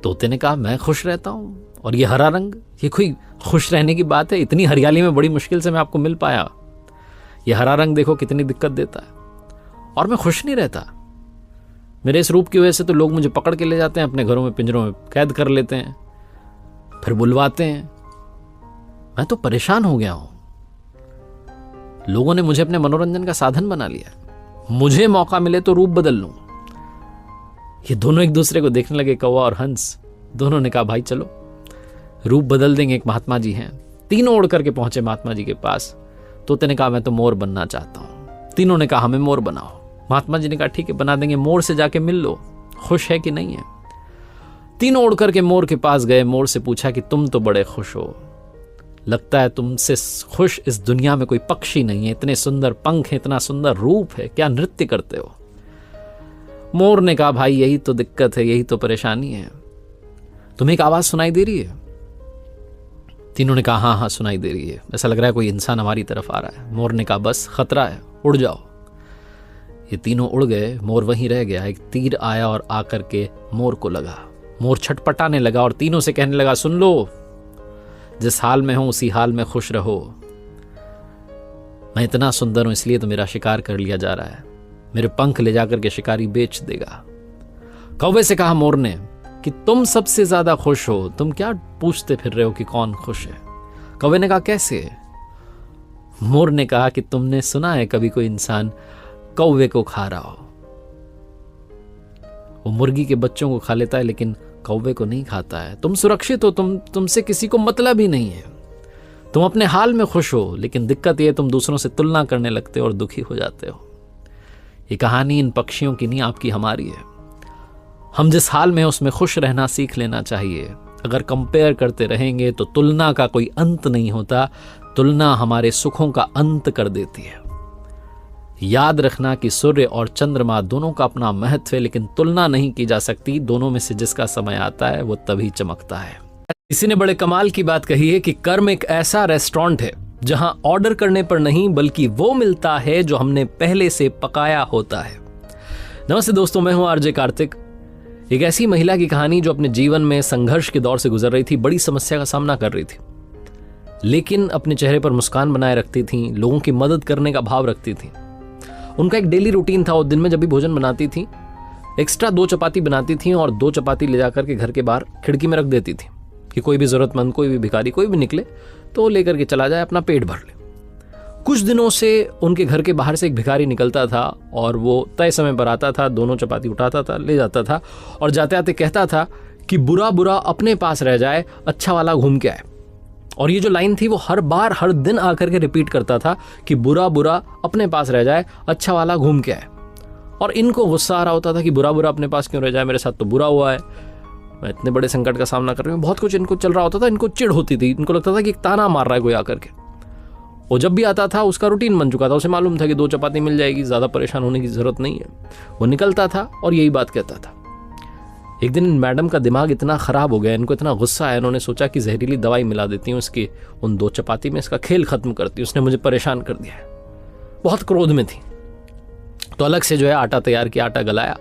तोते ने कहा मैं खुश रहता हूं, और ये हरा रंग, ये कोई खुश रहने की बात है? इतनी हरियाली में बड़ी मुश्किल से मैं आपको मिल पाया, ये हरा रंग देखो कितनी दिक्कत देता है, और मैं खुश नहीं रहता। मेरे इस रूप की वजह से तो लोग मुझे पकड़ के ले जाते हैं, अपने घरों में पिंजरों में कैद कर लेते हैं, फिर बुलवाते हैं। मैं तो परेशान हो गया हूं, लोगों ने मुझे अपने मनोरंजन का साधन बना लिया, मुझे मौका मिले तो रूप बदल लूं। ये दोनों एक दूसरे को देखने लगे, कौवा और हंस। दोनों ने कहा भाई चलो रूप बदल देंगे, एक महात्मा जी हैं। तीनों उड़ करके पहुंचे महात्मा जी के पास। तोते ने कहा मैं तो मोर बनना चाहता हूं। तीनों ने कहा हमें मोर बनाओ। महात्मा जी ने कहा ठीक है बना देंगे, मोर से जाके मिल लो, खुश है कि नहीं है। तीनों उड़ करके मोर के पास गए, मोर से पूछा कि तुम तो बड़े खुश हो, लगता है तुमसे खुश इस दुनिया में कोई पक्षी नहीं है, इतने सुंदर पंख है, इतना सुंदर रूप है, क्या नृत्य करते हो? मोर ने कहा भाई यही तो दिक्कत है, यही तो परेशानी है। तुम्हें एक आवाज सुनाई दे रही है? तीनों ने कहा हाँ हाँ सुनाई दे रही है, ऐसा लग रहा है कोई इंसान हमारी तरफ आ रहा है। मोर ने कहा बस खतरा है, उड़ जाओ। ये तीनों उड़ गए, मोर वहीं रह गया। एक तीर आया और आकर के मोर को लगा। मोर छटपटाने लगा और तीनों से कहने लगा सुन लो, जिस हाल में हो उसी हाल में खुश रहो। मैं इतना सुंदर हूं इसलिए तो मेरा शिकार कर लिया जा रहा है, मेरे पंख ले जाकर के शिकारी बेच देगा। कौवे से कहा मोर ने कि तुम सबसे ज्यादा खुश हो, तुम क्या पूछते फिर रहे हो कि कौन खुश है। कौवे ने कहा कैसे। मोर ने कहा कि तुमने सुना है कभी कोई इंसान कौवे को खा रहा हो। वो मुर्गी के बच्चों को खा लेता है लेकिन कौवे को नहीं खाता है। तुम सुरक्षित हो, तुमसे किसी को मतलब ही नहीं है, तुम अपने हाल में खुश हो, लेकिन दिक्कत यह तुम दूसरों से तुलना करने लगते हो और दुखी हो जाते हो। ये कहानी इन पक्षियों की नहीं, आपकी हमारी है। हम जिस हाल में उसमें खुश रहना सीख लेना चाहिए। अगर कंपेयर करते रहेंगे तो तुलना का कोई अंत नहीं होता, तुलना हमारे सुखों का अंत कर देती है। याद रखना कि सूर्य और चंद्रमा दोनों का अपना महत्व है, लेकिन तुलना नहीं की जा सकती। दोनों में से जिसका समय आता है वो तभी चमकता है। किसी ने बड़े कमाल की बात कही है कि कर्म एक ऐसा रेस्टोरेंट है जहां ऑर्डर करने पर नहीं बल्कि वो मिलता है जो हमने पहले से पकाया होता है। नमस्ते दोस्तों, मैं हूं आरजे कार्तिक। एक ऐसी महिला की कहानी जो अपने जीवन में संघर्ष के दौर से गुजर रही थी, बड़ी समस्या का सामना कर रही थी, लेकिन अपने चेहरे पर मुस्कान बनाए रखती थी, लोगों की मदद करने का भाव रखती थी। उनका एक डेली रूटीन था। वो दिन में जब भी भोजन बनाती थी, एक्स्ट्रा 2 चपाती बनाती थी और 2 चपाती ले जाकर के घर के बाहर खिड़की में रख देती थी कि कोई भी जरूरतमंद, कोई भी भिखारी, कोई भी निकले तो लेकर के चला जाए, अपना पेट भर ले। कुछ दिनों से उनके घर के बाहर से एक भिखारी निकलता था और वो तय समय पर आता था, दोनों चपाती उठाता था, ले जाता था और जाते आते कहता था कि बुरा बुरा अपने पास रह जाए, अच्छा वाला घूम के आए। और ये जो लाइन थी वो हर बार हर दिन आकर के रिपीट करता था कि बुरा बुरा अपने पास रह जाए, अच्छा वाला घूम के आए। और इनको गुस्सा आ रहा होता था कि बुरा बुरा अपने पास क्यों रह जाए, मेरे साथ तो बुरा हुआ है, मैं इतने बड़े संकट का सामना कर रही हूँ। बहुत कुछ इनको चल रहा होता था। इनको चिढ़ होती थी, इनको लगता था कि एक ताना मार रहा है कोई आकर के। वो जब भी आता था उसका रूटीन बन चुका था, उसे मालूम था कि 2 चपाती मिल जाएगी, ज़्यादा परेशान होने की ज़रूरत नहीं है। वो निकलता था और यही बात कहता था। एक दिन मैडम का दिमाग इतना ख़राब हो गया, इनको इतना गुस्सा आया, इन्होंने सोचा कि जहरीली दवाई मिला देती हूँ इसकी उन 2 चपाती में, इसका खेल ख़त्म करती हूँ, उसने मुझे परेशान कर दिया है। बहुत क्रोध में थी तो अलग से जो है आटा तैयार किया, आटा गलाया,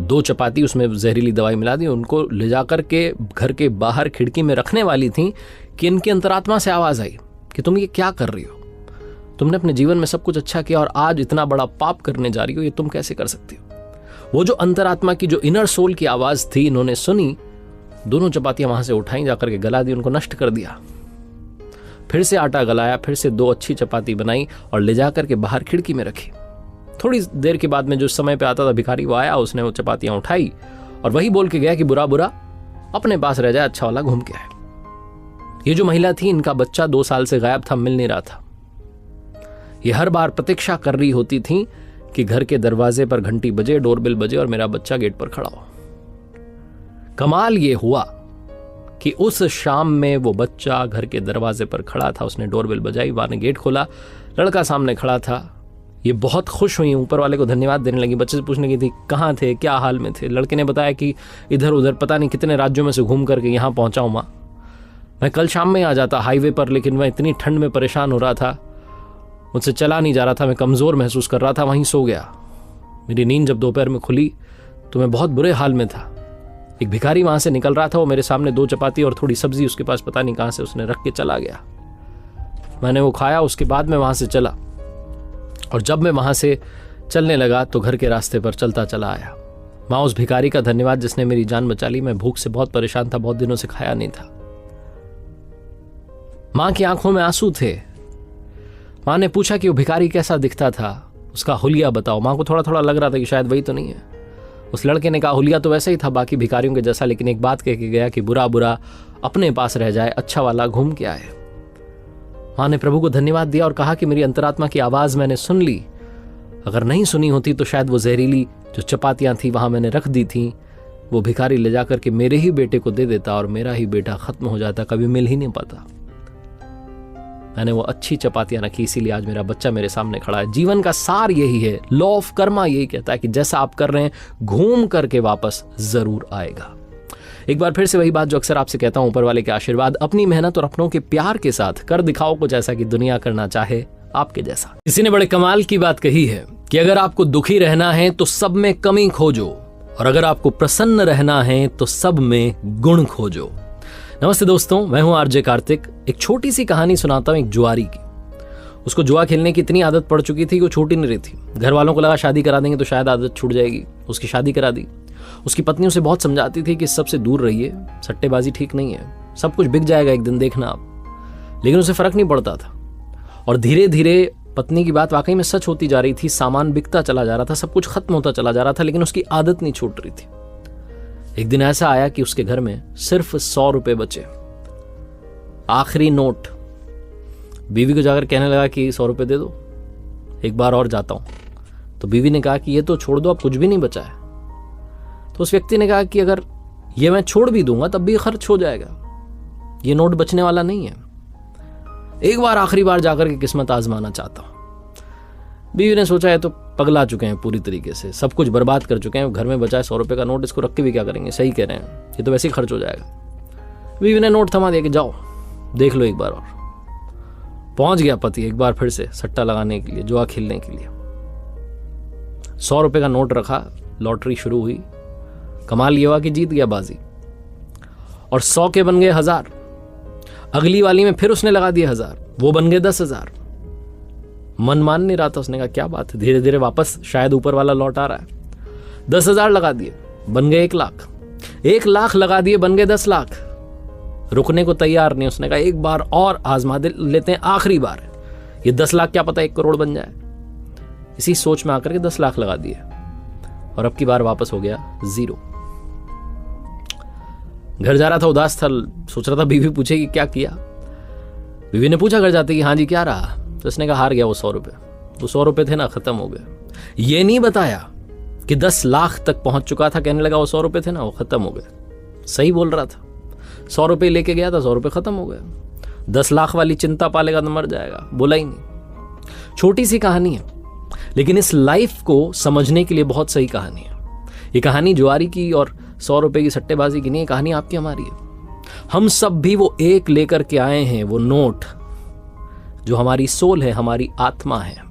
2 चपाती उसमें जहरीली दवाई मिला दी, उनको ले जाकर के घर के बाहर खिड़की में रखने वाली थी कि इनकी अंतरात्मा से आवाज़ आई कि तुम ये क्या कर रही हो, तुमने अपने जीवन में सब कुछ अच्छा किया और आज इतना बड़ा पाप करने जा रही हो, ये तुम कैसे कर सकती हो। वो जो अंतरात्मा की जो इनर सोल की आवाज थी, इन्होंने सुनी, दोनों चपातियां वहां से उठाई, जाकर के गला दी, उनको नष्ट कर दिया। फिर से आटा गलाया, फिर से 2 अच्छी चपाती बनाई और ले जाकर के बाहर खिड़की में रखी। थोड़ी देर के बाद में जो समय पे आता था भिखारी, वो आया, उसने वो चपातियां उठाई और वही बोल के गया कि बुरा बुरा अपने पास रह जाए, अच्छा वाला घूम के आए। ये जो महिला थी, इनका बच्चा 2 साल से गायब था, मिल नहीं रहा था। ये हर बार प्रतीक्षा कर रही होती थी कि घर के दरवाजे पर घंटी बजे, डोरबेल बजे और मेरा बच्चा गेट पर खड़ा हो। कमाल ये हुआ कि उस शाम में वो बच्चा घर के दरवाजे पर खड़ा था, उसने डोरबेल बजाई, मां ने गेट खोला, लड़का सामने खड़ा था। ये बहुत खुश हुई, ऊपर वाले को धन्यवाद देने लगी। बच्चे से पूछने की थी कहाँ थे, क्या हाल में थे। लड़के ने बताया कि इधर उधर पता नहीं कितने राज्यों में से घूम करके यहाँ पहुंचा हूं मां, मैं कल शाम में आ जाता हाईवे पर, लेकिन मैं इतनी ठंड में परेशान हो रहा था, मुझसे चला नहीं जा रहा था, मैं कमज़ोर महसूस कर रहा था, वहीं सो गया। मेरी नींद जब दोपहर में खुली तो मैं बहुत बुरे हाल में था। एक भिखारी वहाँ से निकल रहा था, वो मेरे सामने 2 चपाती और थोड़ी सब्जी उसके पास पता नहीं कहाँ से उसने रख के चला गया। मैंने वो खाया, उसके बाद मैं वहाँ से चला और जब मैं वहाँ से चलने लगा तो घर के रास्ते पर चलता चला आया। माँ उस भिखारी का धन्यवाद जिसने मेरी जान बचा ली। मैं भूख से बहुत परेशान था, बहुत दिनों से खाया नहीं था। माँ की आंखों में आंसू थे। माँ ने पूछा कि वो भिखारी कैसा दिखता था, उसका हुलिया बताओ। माँ को थोड़ा थोड़ा लग रहा था कि शायद वही तो नहीं है। उस लड़के ने कहा हुलिया तो वैसा ही था बाकी भिखारियों के जैसा, लेकिन एक बात कह के गया कि बुरा बुरा अपने पास रह जाए, अच्छा वाला घूम के आए। माँ ने प्रभु को धन्यवाद दिया और कहा कि मेरी अंतरात्मा की आवाज़ मैंने सुन ली। अगर नहीं सुनी होती तो शायद वो जहरीली जो चपातियाँ थी वहाँ मैंने रख दी थी, वो भिखारी ले जाकर के मेरे ही बेटे को दे देता और मेरा ही बेटा खत्म हो जाता, कभी मिल ही नहीं पाता। मैंने वो अच्छी चपातियां रखी, इसीलिए आज मेरा बच्चा मेरे सामने खड़ा है। जीवन का सार यही है, लॉ ऑफ कर्मा यही कहता है कि जैसा आप कर रहे हैं घूम करके वापस जरूर आएगा। एक बार फिर से वही बात जो अक्सर आपसे कहता हूं, ऊपर वाले के आशीर्वाद, अपनी मेहनत और अपनों के प्यार के साथ कर दिखाओ कुछ ऐसा कि दुनिया करना चाहे आपके जैसा। किसी ने बड़े कमाल की बात कही है कि अगर आपको दुखी रहना है तो सब में कमी खोजो, और अगर आपको प्रसन्न रहना है तो सब में गुण खोजो। नमस्ते दोस्तों, मैं हूं आरजे कार्तिक। एक छोटी सी कहानी सुनाता हूं एक जुआरी की। उसको जुआ खेलने की इतनी आदत पड़ चुकी थी कि वो छूट ही नहीं रही थी। घर वालों को लगा शादी करा देंगे तो शायद आदत छूट जाएगी। उसकी शादी करा दी। उसकी पत्नी उसे बहुत समझाती थी कि सबसे दूर रहिए, सट्टेबाजी ठीक नहीं है, सब कुछ बिक जाएगा एक दिन, देखना आप। लेकिन उसे फर्क नहीं पड़ता था और धीरे धीरे पत्नी की बात वाकई में सच होती जा रही थी। सामान बिकता चला जा रहा था, सब कुछ खत्म होता चला जा रहा था, लेकिन उसकी आदत नहीं छूट रही थी। एक दिन ऐसा आया कि उसके घर में सिर्फ 100 रुपए बचे, आखिरी नोट। बीवी को जाकर कहने लगा कि 100 रुपए दे दो, एक बार और जाता हूं। तो बीवी ने कहा कि ये तो छोड़ दो, अब कुछ भी नहीं बचा है। तो उस व्यक्ति ने कहा कि अगर ये मैं छोड़ भी दूंगा तब भी खर्च हो जाएगा, ये नोट बचने वाला नहीं है, एक बार आखिरी बार जाकर के किस्मत आजमाना चाहता हूं। बीवी ने सोचा है तो पगला चुके हैं पूरी तरीके से, सब कुछ बर्बाद कर चुके हैं, घर में बचा है 100 रुपए का नोट, इसको रख के भी क्या करेंगे, सही कह रहे हैं, ये तो वैसे ही खर्च हो जाएगा। बीवी ने नोट थमा दिया कि जाओ देख लो एक बार और। पहुंच गया पति एक बार फिर से सट्टा लगाने के लिए, जुआ खेलने के लिए। 100 रुपए का नोट रखा, लॉटरी शुरू हुई। कमाल ये हुआ कि जीत गया बाजी और 100 के बन गए 1000। अगली वाली में फिर उसने लगा दिया 1000, वो बन गए 10,000। मन मान नहीं रहा था, उसने कहा क्या बात है, धीरे धीरे वापस शायद ऊपर वाला लौट आ रहा है। 10,000 लगा दिए, बन गए 1 लाख। 1 लाख लगा दिए, बन गए 10 लाख। रुकने को तैयार नहीं, उसने कहा एक बार और आजमा लेते हैं, आखिरी बार, ये 10 लाख क्या पता 1 करोड़ बन जाए। इसी सोच में आकर के 10 लाख लगा दिए और अब की बार वापस हो गया 0। घर जा रहा था, उदास था, सोच रहा था बीवी पूछेगी क्या किया। बीवी ने पूछा घर जाते कि हाँ जी क्या रहा। तो उसने कहा हार गया वो 100 रुपए। वो 100 रुपए थे ना, खत्म हो गए। ये नहीं बताया कि 10 लाख तक पहुंच चुका था, कहने लगा वो 100 रुपए थे ना, वो खत्म हो गए। सही बोल रहा था, 100 रुपए लेके गया था, 100 रुपए खत्म हो गए। 10 लाख वाली चिंता पालेगा तो मर जाएगा, बोला ही नहीं। छोटी सी कहानी है, लेकिन इस लाइफ को समझने के लिए बहुत सही कहानी है। ये कहानी जुआरी की और 100 रुपए की सट्टेबाजी की नहीं है, कहानी आपकी हमारी है। हम सब भी वो एक लेकर के आए हैं, वो नोट जो हमारी सोल है, हमारी आत्मा है।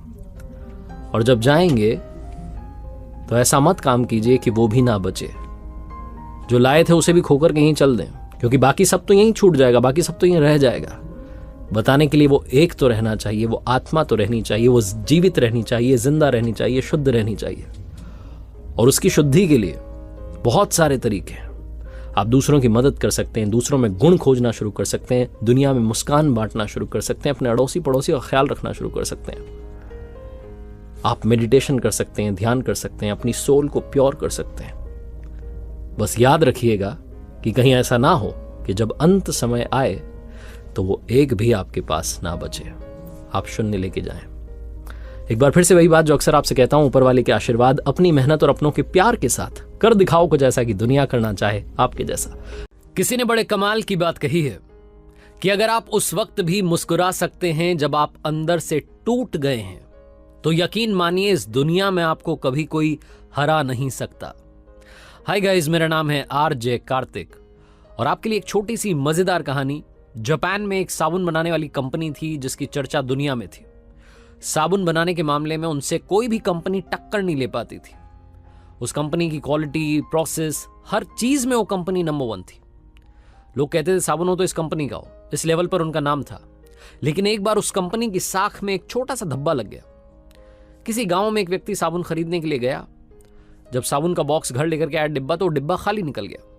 और जब जाएंगे तो ऐसा मत काम कीजिए कि वो भी ना बचे। जो लाए थे उसे भी खोकर कहीं चल दें, क्योंकि बाकी सब तो यहीं छूट जाएगा, बाकी सब तो यहीं रह जाएगा। बताने के लिए वो एक तो रहना चाहिए, वो आत्मा तो रहनी चाहिए, वो जीवित रहनी चाहिए, जिंदा रहनी चाहिए, शुद्ध रहनी चाहिए। और उसकी शुद्धि के लिए बहुत सारे तरीके हैं। आप दूसरों की मदद कर सकते हैं, दूसरों में गुण खोजना शुरू कर सकते हैं, दुनिया में मुस्कान बांटना शुरू कर सकते हैं, अपने अड़ोसी पड़ोसी का ख्याल रखना शुरू कर सकते हैं। आप मेडिटेशन कर सकते हैं, ध्यान कर सकते हैं, अपनी सोल को प्योर कर सकते हैं। बस याद रखिएगा कि कहीं ऐसा ना हो कि जब अंत समय आए तो वो एक भी आपके पास ना बचे, आप शून्य लेके जाएं। एक बार फिर से वही बात जो अक्सर आपसे कहता हूं, ऊपर वाले के आशीर्वाद, अपनी मेहनत और अपनों के प्यार के साथ कर दिखाओ कुछ ऐसा कि दुनिया करना चाहे आपके जैसा। किसी ने बड़े कमाल की बात कही है कि अगर आप उस वक्त भी मुस्कुरा सकते हैं जब आप अंदर से टूट गए हैं, तो यकीन मानिए इस दुनिया में आपको कभी कोई हरा नहीं सकता। हाय गाइस, मेरा नाम है आरजे कार्तिक और आपके लिए एक छोटी सी मजेदार कहानी। जापान में एक साबुन बनाने वाली कंपनी थी जिसकी चर्चा दुनिया में थी। साबुन बनाने के मामले में उनसे कोई भी कंपनी टक्कर नहीं ले पाती थी। उस कंपनी की क्वालिटी, प्रोसेस, हर चीज में वो कंपनी नंबर 1 थी। लोग कहते थे साबुन हो तो इस कंपनी का हो, इस लेवल पर उनका नाम था। लेकिन एक बार उस कंपनी की साख में एक छोटा सा धब्बा लग गया। किसी गांव में एक व्यक्ति साबुन खरीदने के लिए गया। जब साबुन का बॉक्स घर लेकर के आया डिब्बा, तो डिब्बा खाली निकल गया।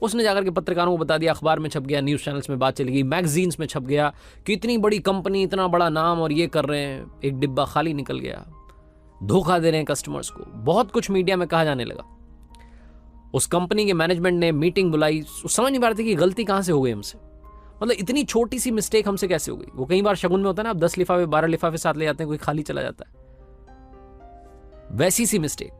उसने जाकर के पत्रकारों को बता दिया, अखबार में छप गया, न्यूज चैनल्स में बात चली गई, मैगजीन्स में छप गया कि इतनी बड़ी कंपनी, इतना बड़ा नाम और ये कर रहे हैं, एक डिब्बा खाली निकल गया, धोखा दे रहे हैं कस्टमर्स को। बहुत कुछ मीडिया में कहा जाने लगा। उस कंपनी के मैनेजमेंट ने मीटिंग बुलाई। समझ नहीं पा रहे थे कि गलती कहां से हो गई हमसे, मतलब इतनी छोटी सी मिस्टेक हमसे कैसे हो गई। वो कई बार शगुन में होता है ना, आप 10 लिफाफे 12 लिफाफे साथ ले जाते हैं, कोई खाली चला जाता है, वैसी सी मिस्टेक।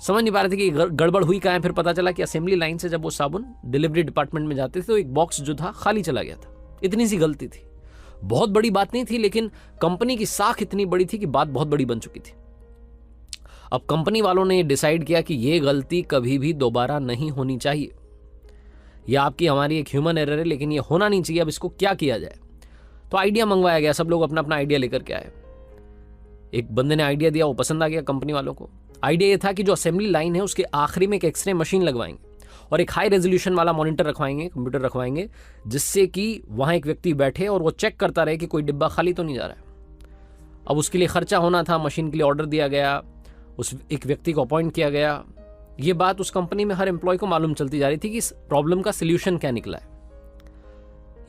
समझ नहीं पा रहे थे कि गड़बड़ हुई कहाँ है। फिर पता चला कि असेंबली लाइन से जब वो साबुन डिलीवरी डिपार्टमेंट में जाते थे तो एक बॉक्स जो था खाली चला गया था। इतनी सी गलती थी, बहुत बड़ी बात नहीं थी, लेकिन कंपनी की साख इतनी बड़ी थी कि बात बहुत बड़ी बन चुकी थी। अब कंपनी वालों ने डिसाइड किया कि ये गलती कभी भी दोबारा नहीं होनी चाहिए। यह आपकी हमारी एक ह्यूमन एरर है, लेकिन ये होना नहीं चाहिए। अब इसको क्या किया जाए? तो आइडिया मंगवाया गया, सब लोग अपना अपना आइडिया लेकर के आए। एक बंदे ने आइडिया दिया, वो पसंद आ गया कंपनी वालों को। आइडिया ये था कि जो असेंबली लाइन है उसके आखिरी में एक एक्सरे मशीन लगवाएंगे। और एक हाई रेजोल्यूशन वाला मॉनिटर रखवाएंगे, कंप्यूटर रखवाएंगे, जिससे कि वहाँ एक व्यक्ति बैठे और वो चेक करता रहे कि कोई डिब्बा खाली तो नहीं जा रहा है। अब उसके लिए खर्चा होना था, मशीन के लिए ऑर्डर दिया गया, उस एक व्यक्ति को अपॉइंट किया गया। ये बात उस कंपनी में हर एम्प्लॉय को मालूम चलती जा रही थी कि इस प्रॉब्लम का सोल्यूशन क्या निकला है।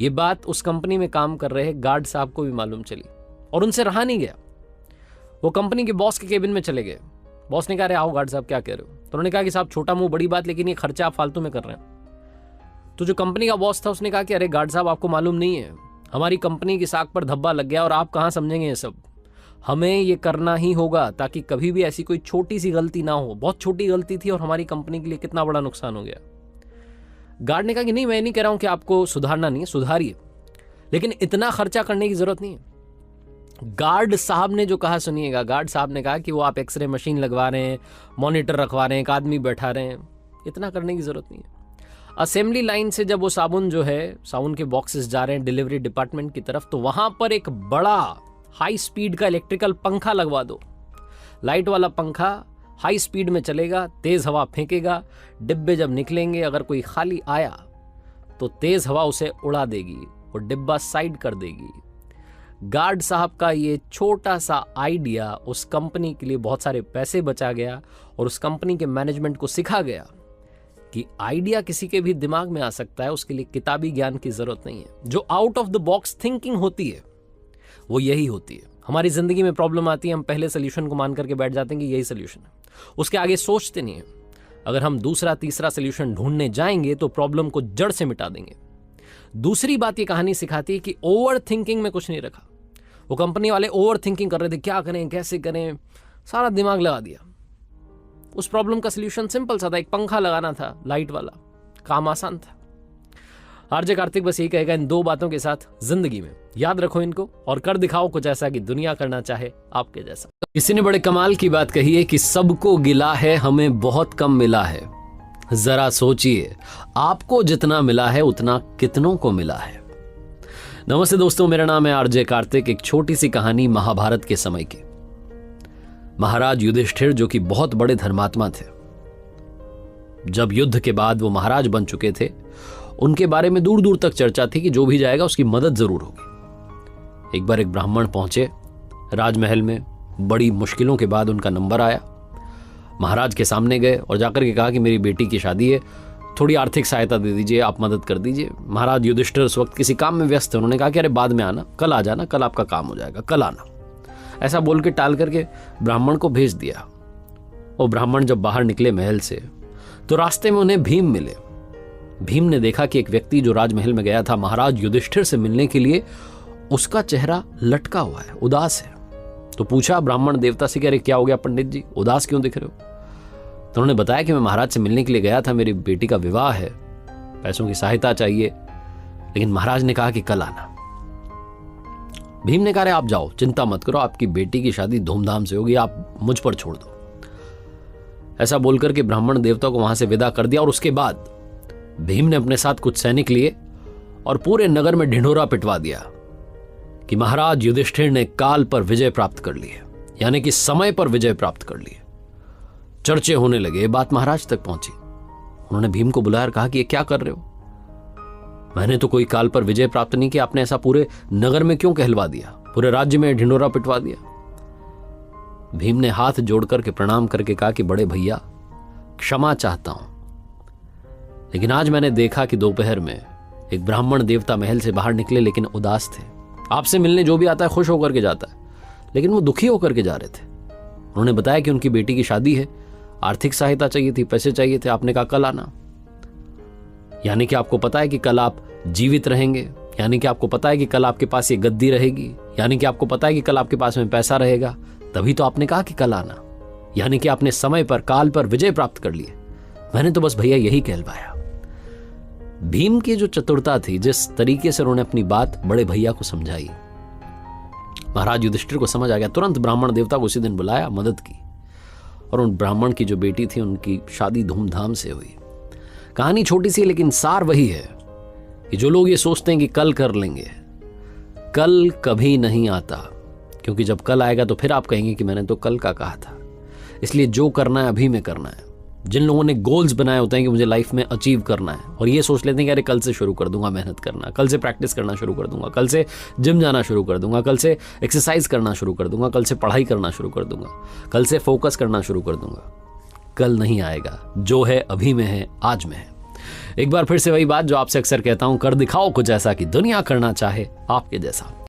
ये बात उस कंपनी में काम कर रहे गार्ड साहब को भी मालूम चली और उनसे रहा नहीं गया। वो कंपनी के बॉस के केबिन में चले गए। बॉस ने कहा, अरे आओ गार्ड साहब, क्या कह रहे हो? तो उन्होंने कहा कि साहब छोटा मुंह बड़ी बात, लेकिन ये खर्चा आप फालतू में कर रहे हैं। तो जो कंपनी का बॉस था उसने कहा कि अरे गार्ड साहब, आपको मालूम नहीं है, हमारी कंपनी की साख पर धब्बा लग गया और आप कहाँ समझेंगे ये सब। हमें ये करना ही होगा ताकि कभी भी ऐसी कोई छोटी सी गलती ना हो। बहुत छोटी गलती थी और हमारी कंपनी के लिए कितना बड़ा नुकसान हो गया। गार्ड ने कहा कि नहीं, मैं नहीं कह रहा हूं कि आपको सुधारना नहीं है, सुधारिए, लेकिन इतना खर्चा करने की जरूरत नहीं है। गार्ड साहब ने जो कहा सुनिएगा, गार्ड साहब ने कहा कि वो आप एक्सरे मशीन लगवा रहे हैं, मॉनिटर रखवा रहे हैं, एक आदमी बैठा रहे हैं, इतना करने की जरूरत नहीं है। असेंबली लाइन से जब वो साबुन जो है, साबुन के बॉक्सेस जा रहे हैं डिलीवरी डिपार्टमेंट की तरफ, तो वहां पर एक बड़ा हाई स्पीड का इलेक्ट्रिकल पंखा लगवा दो। लाइट वाला पंखा हाई स्पीड में चलेगा, तेज हवा फेंकेगा, डिब्बे जब निकलेंगे अगर कोई खाली आया तो तेज हवा उसे उड़ा देगी, वो डिब्बा साइड कर देगी। गार्ड साहब का ये छोटा सा आइडिया उस कंपनी के लिए बहुत सारे पैसे बचा गया और उस कंपनी के मैनेजमेंट को सिखा गया कि आइडिया किसी के भी दिमाग में आ सकता है, उसके लिए किताबी ज्ञान की जरूरत नहीं है। जो out of the box thinking होती है वो यही होती है। हमारी जिंदगी में प्रॉब्लम आती है, हम पहले सोल्यूशन को मान करके बैठ जाते हैं कि यही सोल्यूशन है, उसके आगे सोचते नहीं है। अगर हम दूसरा तीसरा सोल्यूशन ढूंढने जाएंगे तो प्रॉब्लम को जड़ से मिटा देंगे। दूसरी बात ये कहानी सिखाती है कि ओवर थिंकिंग में कुछ नहीं रखा। वो कंपनी वाले ओवर थिंकिंग कर रहे थे, क्या करें कैसे करें, सारा दिमाग लगा दिया। उस प्रॉब्लम का सोल्यूशन सिंपल सा था, एक पंखा लगाना था लाइट वाला, काम आसान था। आरजे कार्तिक बस यही कहेगा इन दो बातों के साथ जिंदगी में याद रखो इनको और कर दिखाओ कुछ ऐसा कि दुनिया करना चाहे आपके जैसा। किसी ने बड़े कमाल की बात कही है कि सबको गिला है, हमें बहुत कम मिला है। जरा सोचिए, आपको जितना मिला है उतना कितनों को मिला है। नमस्ते दोस्तों, मेरा नाम है आरजे कार्तिक। एक छोटी सी कहानी महाभारत के समय की। महाराज युधिष्ठिर जो कि बहुत बड़े धर्मात्मा थे, जब युद्ध के बाद वो महाराज बन चुके थे, उनके बारे में दूर दूर तक चर्चा थी कि जो भी जाएगा उसकी मदद जरूर होगी। एक बार एक ब्राह्मण पहुंचे राजमहल में, बड़ी मुश्किलों के बाद उनका नंबर आया। महाराज के सामने गए और जाकर के कहा कि मेरी बेटी की शादी है, थोड़ी आर्थिक सहायता दे दीजिए, आप मदद कर दीजिए। महाराज युधिष्ठिर उस वक्त किसी काम में व्यस्त थे। उन्होंने कहा कि अरे बाद में आना, कल आ जाना, कल आपका काम हो जाएगा, कल आना। ऐसा बोल के टाल करके ब्राह्मण को भेज दिया। वो ब्राह्मण जब बाहर निकले महल से तो रास्ते में उन्हें भीम मिले। भीम ने देखा कि एक व्यक्ति जो राजमहल में गया था महाराज युधिष्ठिर से मिलने के लिए, उसका चेहरा लटका हुआ है, उदास है। तो पूछा ब्राह्मण देवता से कि अरे क्या हो गया पंडित जी, उदास क्यों दिख रहे हो? तो उन्होंने बताया कि मैं महाराज से मिलने के लिए गया था, मेरी बेटी का विवाह है, पैसों की सहायता चाहिए, लेकिन महाराज ने कहा कि कल आना। भीम ने कहा अरे आप जाओ, चिंता मत करो, आपकी बेटी की शादी धूमधाम से होगी, आप मुझ पर छोड़ दो। ऐसा बोलकर के ब्राह्मण देवता को वहां से विदा कर दिया और उसके बाद भीम ने अपने साथ कुछ सैनिक लिए और पूरे नगर में ढिंढोरा पिटवा दिया कि महाराज युधिष्ठिर ने काल पर विजय प्राप्त कर ली है, यानी कि समय पर विजय प्राप्त कर ली है। चर्चे होने लगे, बात महाराज तक पहुंची। उन्होंने भीम को बुलाया और कहा कि ये क्या कर रहे हो? मैंने तो कोई काल पर विजय प्राप्त नहीं किया, आपने ऐसा पूरे नगर में क्यों कहलवा दिया, पूरे राज्य में ढिंढोरा पिटवा दिया? भीम ने हाथ जोड़ करके प्रणाम करके कहा कि बड़े भैया क्षमा चाहता हूं, लेकिन आज मैंने देखा कि दोपहर में एक ब्राह्मण देवता महल से बाहर निकले लेकिन उदास थे। आपसे मिलने जो भी आता है खुश होकर के जाता है, लेकिन वो दुखी होकर के जा रहे थे। उन्होंने बताया कि उनकी बेटी की शादी है, आर्थिक सहायता चाहिए थी, पैसे चाहिए थे, आपने कहा कल आना। यानी कि आपको पता है कि कल आप जीवित रहेंगे, यानी कि आपको पता है कि कल आपके पास ये गद्दी रहेगी, यानी कि आपको पता है कि कल आपके पास में पैसा रहेगा, तभी तो आपने कहा कि कल आना। यानी कि आपने समय पर काल पर विजय प्राप्त कर लिए। मैंने तो बस भैया यही कहलवाया। भीम की जो चतुरता थी, जिस तरीके से उन्होंने अपनी बात बड़े भैया को समझाई, महाराज युधिष्ठिर को समझ आ गया। तुरंत ब्राह्मण देवता को उसी दिन बुलाया, मदद की, और उन ब्राह्मण की जो बेटी थी उनकी शादी धूमधाम से हुई। कहानी छोटी सी लेकिन सार वही है कि जो लोग ये सोचते हैं कि कल कर लेंगे, कल कभी नहीं आता, क्योंकि जब कल आएगा तो फिर आप कहेंगे कि मैंने तो कल का कहा था। इसलिए जो करना है अभी में करना है। जिन लोगों ने गोल्स बनाए होते हैं कि मुझे लाइफ में अचीव करना है और ये सोच लेते हैं कि अरे कल से शुरू कर दूंगा मेहनत करना, कल से प्रैक्टिस करना शुरू कर दूंगा, कल से जिम जाना शुरू कर दूंगा, कल से एक्सरसाइज करना शुरू कर दूंगा, कल से पढ़ाई करना शुरू कर दूंगा, कल से फोकस करना शुरू कर दूंगा। कल नहीं आएगा, जो है अभी में है, आज में है। एक बार फिर से वही बात जो आपसे अक्सर कहता हूं, कर दिखाओ कुछ ऐसा कि दुनिया करना चाहे आपके जैसा।